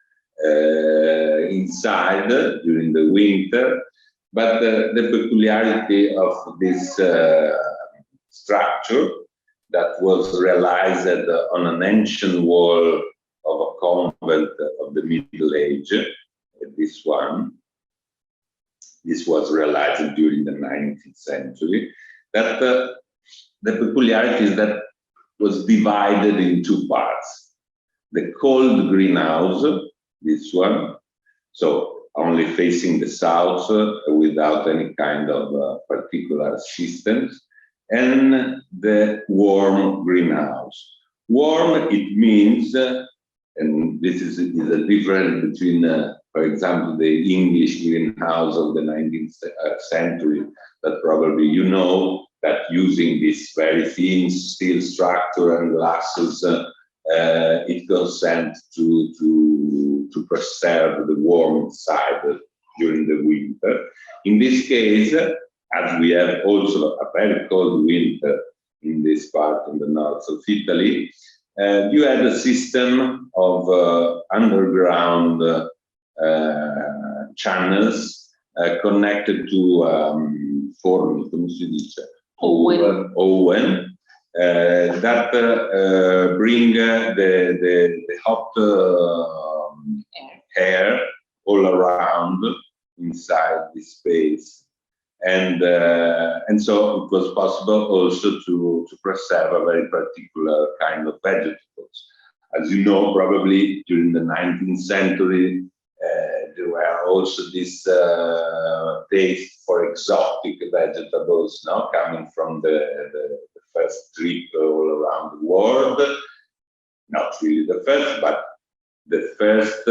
inside during the winter, But the peculiarity of this structure that was realized on an ancient wall of a convent of the Middle Age, this one. This was realized during the 19th century. That the peculiarity is that was divided in two parts. The cold greenhouse, this one, so only facing the south without any kind of particular systems, and the warm greenhouse. Warm, it means, and this is a difference between, for example, the English greenhouse of the 19th century, that probably you know, that using this very thin steel structure and glasses, it consent to preserve the warm side during the winter. In this case, as we have also a very cold winter in this part in the north of Italy, you had a system of underground channels connected to forni, come si dice? Oven, that bring the hot air all around inside this space. And so it was possible also to preserve a very particular kind of vegetables. As you know, probably during the 19th century, there were also this taste for exotic vegetables now coming from the first trip all around the world. Not really the first, but the first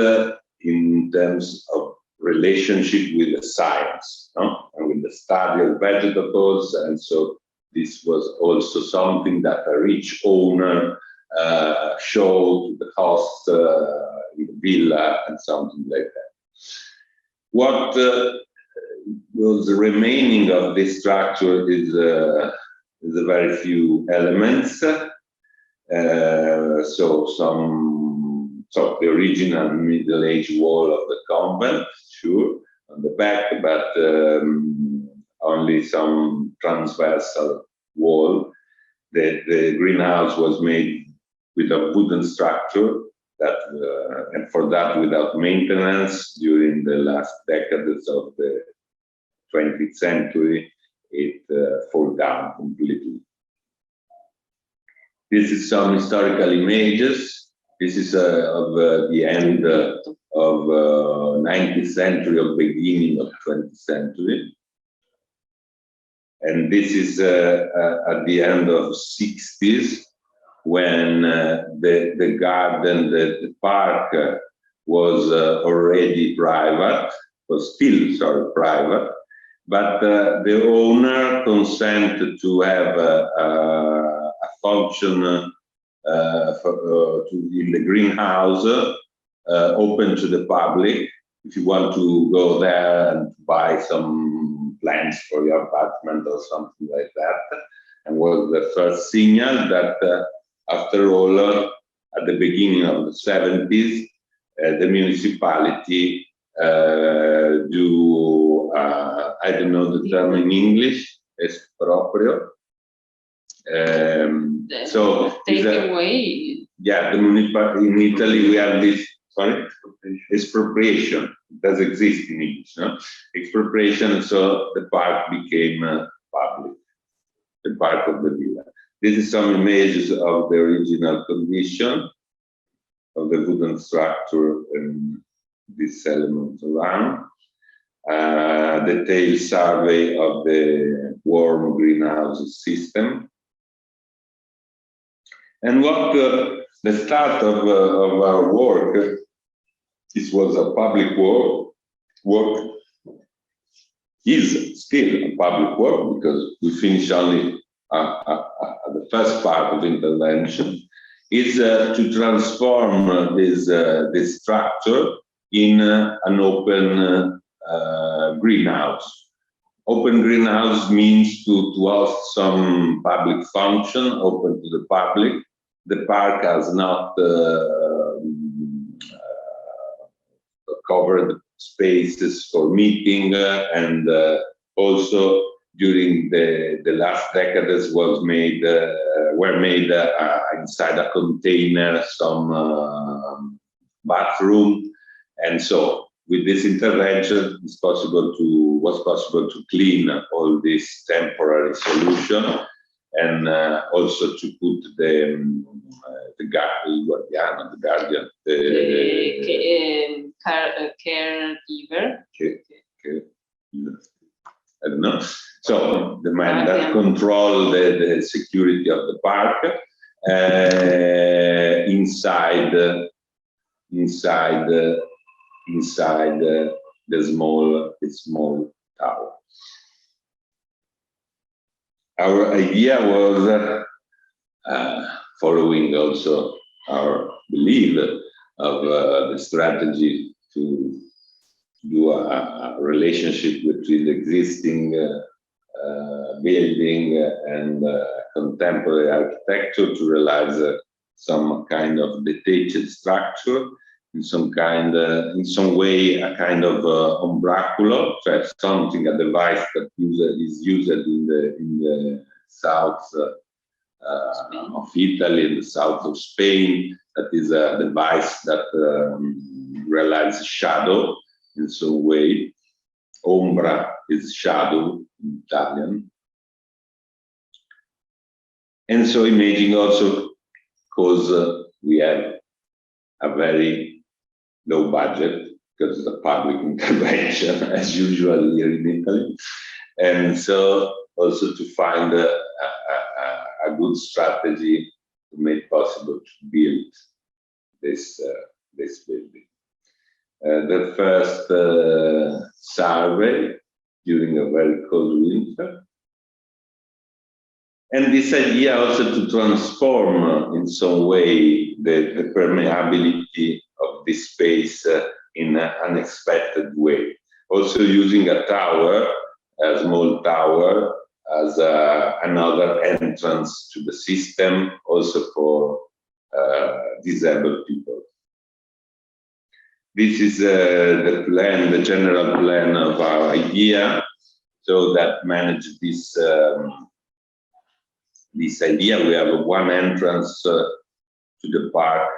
in terms of relationship with the science, no? And with the study of vegetables. And so this was also something that a rich owner showed the host in the villa and something like that. What was remaining of this structure is a very few elements. So the original Middle Age wall of the convent, sure, on the back, but only some transversal wall. The greenhouse was made with a wooden structure that, and for that, without maintenance during the last decades of the 20th century, it fell down completely. This is some historical images. This is of the end of 19th century or beginning of 20th century. And this is at the end of 60s, when the garden, the park was already private, was still, private, but the owner consented to have a function in the greenhouse open to the public. If you want to go there and buy some plants for your apartment or something like that, and was the first signal that after all, at the beginning of the 70s, the municipality do, I don't know the term in English, esproprio. So take away. Yeah, in Italy we have this, sorry, expropriation. It does exist in English, no? Expropriation, so the park became public, the park of the villa. This is some images of the original condition of the wooden structure and these elements around. Detailed survey of the warm greenhouse system. And what the start of our work, this was a public work, is still a public work because we finished only the first part of intervention, is to transform this structure in an open greenhouse. Open greenhouse means to host some public function open to the public. The park has not covered spaces for meeting, and also during the last decades were made inside a container some bathroom, and so with this intervention was possible to clean all this temporary solution, and also to put the guardian, caregiver. I don't know. So the man that control the security of the park inside the small tower. Our idea was following also our belief of the strategy to do a relationship between the existing building and contemporary architecture to realize some kind of detached structure, in some way a kind of umbraculo, so something, a device that is used in the south of Italy, in the south of Spain. That is a device that realizes shadow in some way. Ombra is shadow in Italian. And so imaging also, because we have a very low budget, because of the public intervention, as usual here in Italy. And so also to find a good strategy to make possible to build this building. The first survey during a very cold winter. And this idea also to transform in some way the permeability of this space in an unexpected way. Also using a tower, a small tower, as another entrance to the system, also for disabled people. This is the plan, the general plan of our idea. So that manage this idea. We have one entrance to the park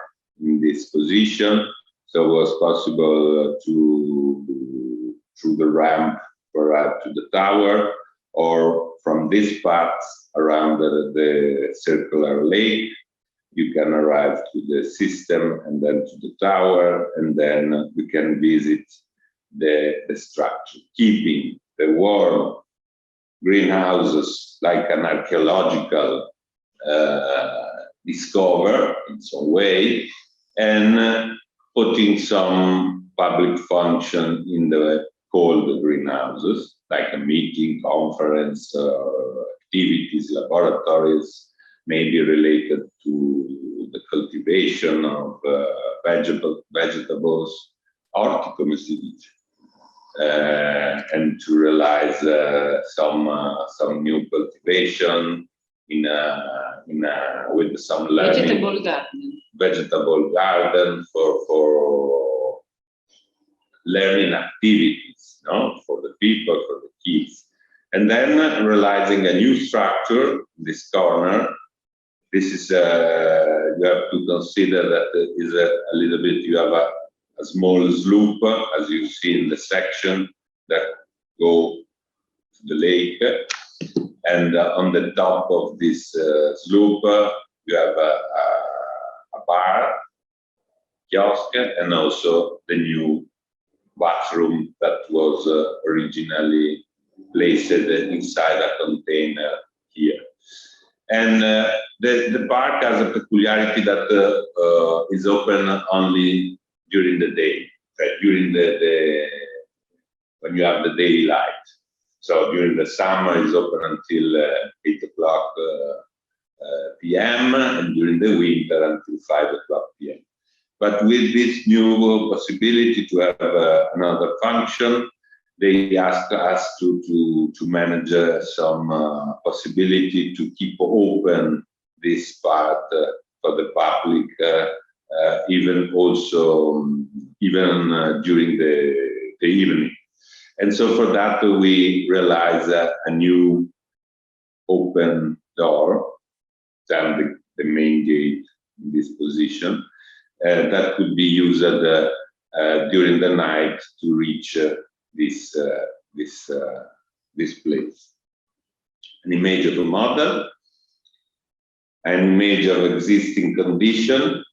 in this position, so it was possible to through the ramp arrive to the tower, or from this path around the circular lake. You can arrive to the system and then to the tower, and then we can visit the structure, keeping the warm greenhouses like an archaeological discover in some way, and putting some public function in the cold greenhouses, like a meeting, conference, activities, laboratories, maybe related to the cultivation of vegetables, horticomestidici, and to realize some new cultivation with some learning. Vegetable garden for learning activities, no, for the people, for the kids, and then realizing a new structure in this corner. This is you have to consider that is a little bit. You have a small slope, as you see in the section that go to the lake, and on the top of this slope you have a bar, kiosk, and also the new bathroom that was originally placed inside a container here. And the park has a peculiarity that is open only during the day, during the when you have the daylight. So during the summer it's open until 8 o'clock p.m. and during the winter until 5 o'clock p.m. But with this new possibility to have another function, they asked us to manage some possibility to keep open this part for the public, even during the evening. And so for that, we realized a new open door, then the main gate in this position, that could be used during the night to reach this place. An image of a model, an image of existing condition.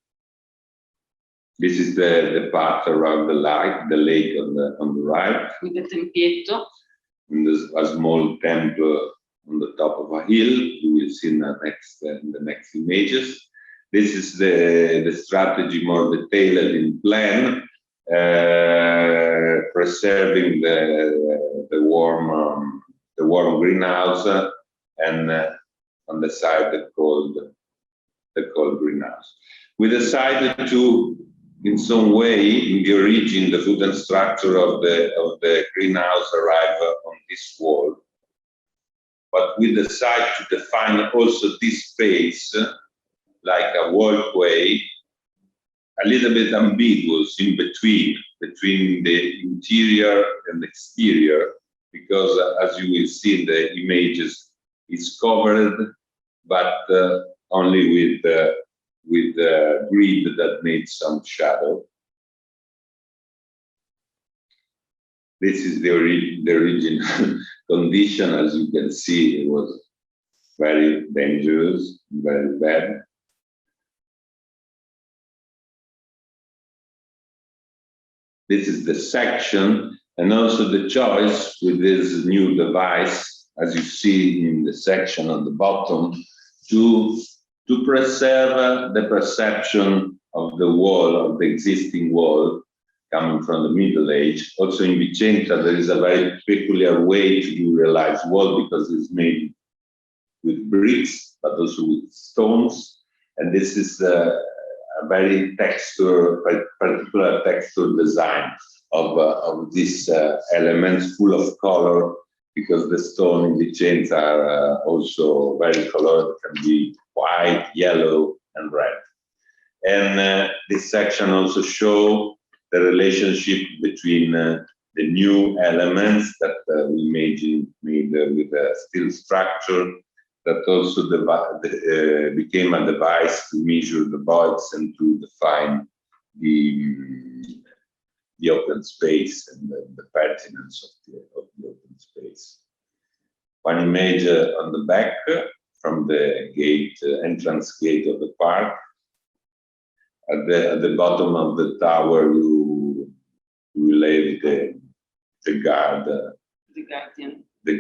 This is the path around the lake on the right. With the tempietto. And there's a small temple on the top of a hill. You will see in the next images. This is the strategy more detailed in plan, preserving the warm greenhouse and on the side the cold greenhouse. We decided to, in some way, in the origin, the food and structure of the greenhouse arrive on this wall. But we decided to define also this space like a walkway, a little bit ambiguous in between the interior and exterior, because as you will see in the images, it's covered, but only with the grid that made some shadow. This is the original condition. As you can see, it was very dangerous, very bad. This is the section, and also the choice with this new device, as you see in the section on the bottom, to preserve the perception of the wall, of the existing wall, coming from the Middle Age. Also in Vicenza, there is a very peculiar way to do realized wall because it's made with bricks, but also with stones. And this is a very particular texture design of these elements, full of color, because the stone in Vicenza are also very colored, can be white, yellow, and red. And this section also shows the relationship between the new elements that we made with a steel structure, that also became a device to measure the voids and to define the open space and the pertinence of the open space. One image on the back from the entrance gate of the park. At the bottom of the tower, you will have the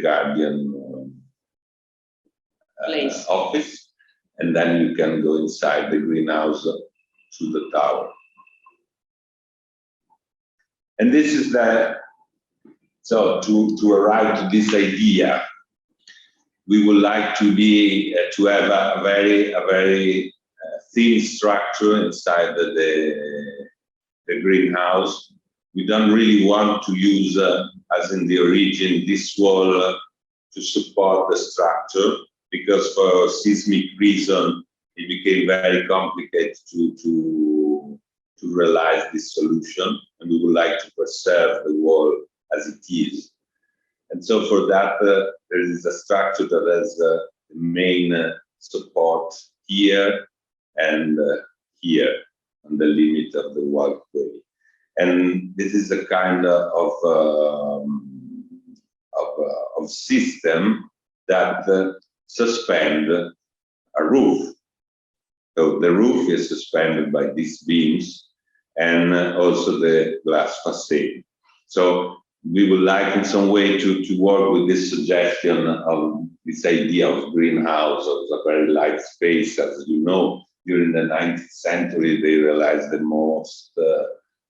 guardian place office, and then you can go inside the greenhouse to the tower. And this is so to arrive to this idea, we would like to have a very thin structure inside the greenhouse. We don't really want to use, as in the origin, this wall to support the structure, because for seismic reason, it became very complicated to realize this solution, and we would like to preserve the wall as it is. And so for that, there is a structure that has the main support here and here on the limit of the walkway. And this is a kind of system that suspend a roof. So the roof is suspended by these beams and also the glass facade. So we would like in some way to work with this suggestion of this idea of greenhouse, of a very light space. As you know, during the 19th century, they realized the most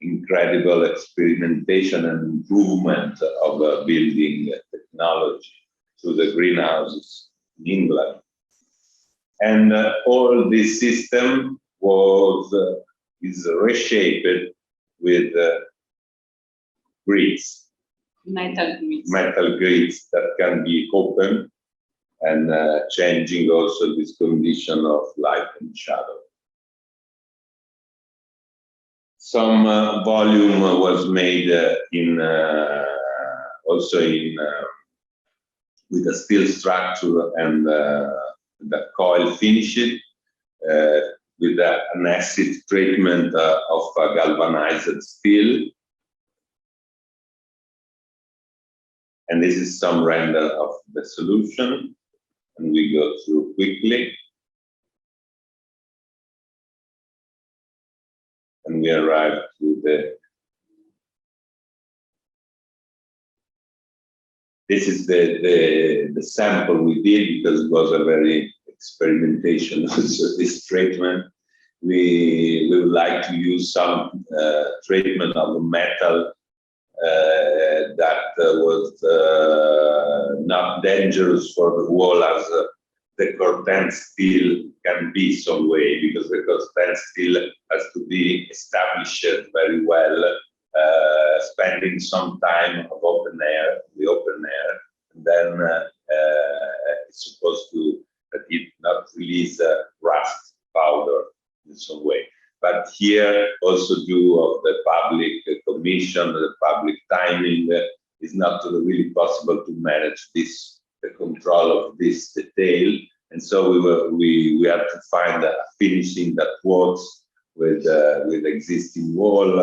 incredible experimentation and improvement of building technology through the greenhouses in England. And all this system is reshaped with grids. Metal grids that can be open and changing also this condition of light and shadow. Some volume was made also with a steel structure and the coil finished with an acid treatment of galvanized steel. And this is some render of the solution, and we go through quickly. And we arrive to this is the sample we did, because it was a very experimentation also, this treatment. We would like to use some treatment of the metal that was not dangerous for the wall as the corten steel can be some way, because the corten steel has to be established very well, spending some time of the open air, and then it's supposed to that it not release rust powder in some way. But here, also due of the public commission, the public timing, it's not really possible to manage this, the control of this detail. And so we have to find a finishing that works with existing wall,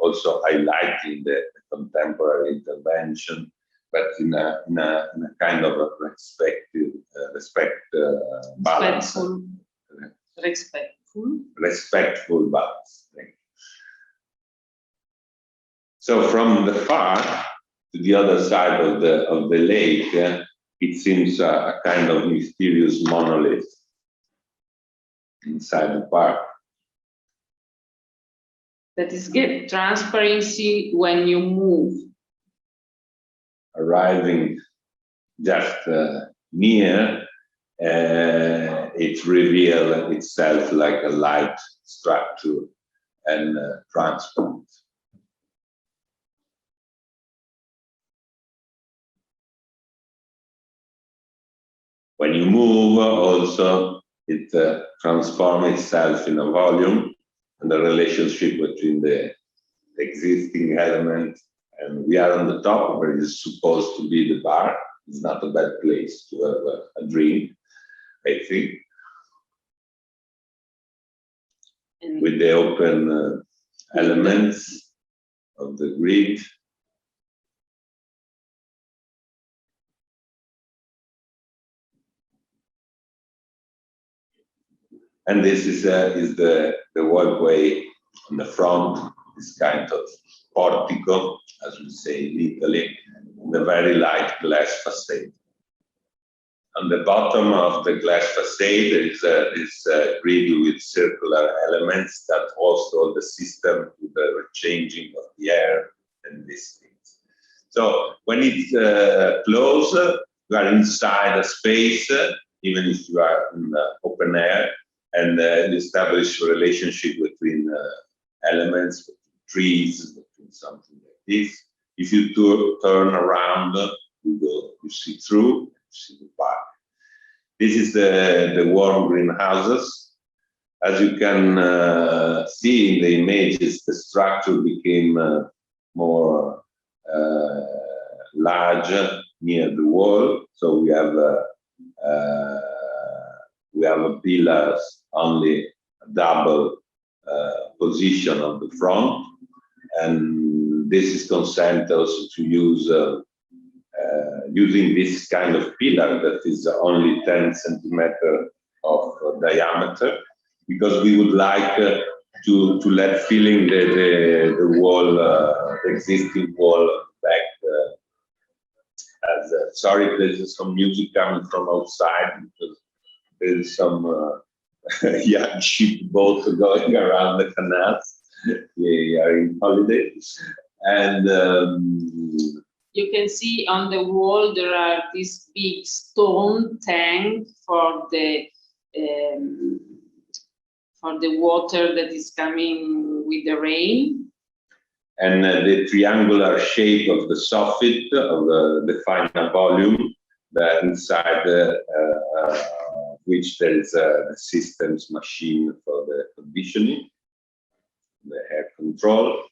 also highlighting the contemporary intervention, but in a kind of a balance. Respectful balance. So from the far to the other side of the lake, it seems a kind of mysterious monolith inside the park. That is good transparency when you move. Arriving just near, it reveals itself like a light structure and transparent. When you move, also it transforms itself in a volume, and the relationship between the existing element, and we are on the top where it is supposed to be the bar. It's not a bad place to have a drink, I think. And with the open elements of the grid. And this is the walkway on the front, this kind of portico, as we say in Italy, the very light glass facade. On the bottom of the glass facade, there is this grid with circular elements that host all the system with the changing of the air and these things. So when it's closed, you are inside a space, even if you are in open air, and you establish a relationship between elements, between trees, between something like this. If you turn around, you see through, you see the park. This is the warm greenhouses. As you can see in the images, the structure became more large near the wall. So we have pillars only a double position on the front, and this is consent also to use using this kind of pillar that is only 10 centimeters of diameter, because we would like to let filling the wall, the existing wall back. Sorry, there's some music coming from outside because there's some young ship boat going around the canals. We are in holiday, and you can see on the wall there are this big stone tank for the water that is coming with the rain. And the triangular shape of the soffit of the final volume, that inside which there is a systems machine for the conditioning. the air control.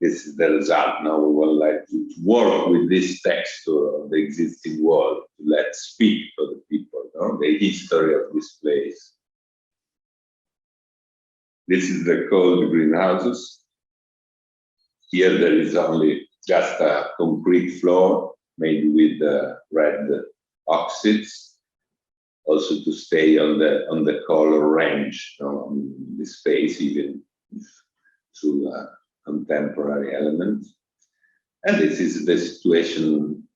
This is the result. Now we would like to work with this texture of the existing world, to let speak to the people, the history of this place. This is the cold greenhouses. Here there is only just a concrete floor made with red oxides, also to stay on the color range on the space, even if through contemporary elements. And this is the situation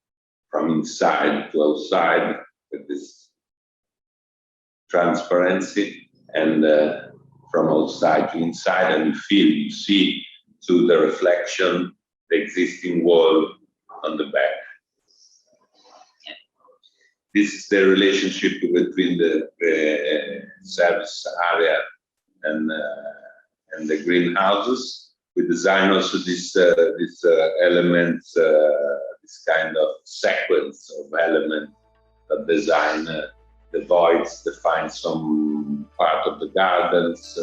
from inside to outside, with this transparency, and from outside to inside, and you see through the reflection the existing wall on the back. This is the relationship between the service area and the greenhouses. We design also this elements, this kind of sequence of elements that design the voids, define some part of the gardens,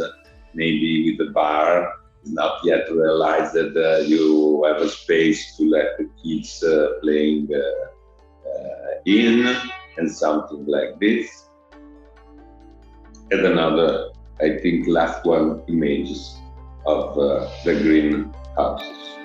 maybe with the bar. It's not yet realized that you have a space to let the kids playing in, and something like this. And another, I think, last one, images of the greenhouses.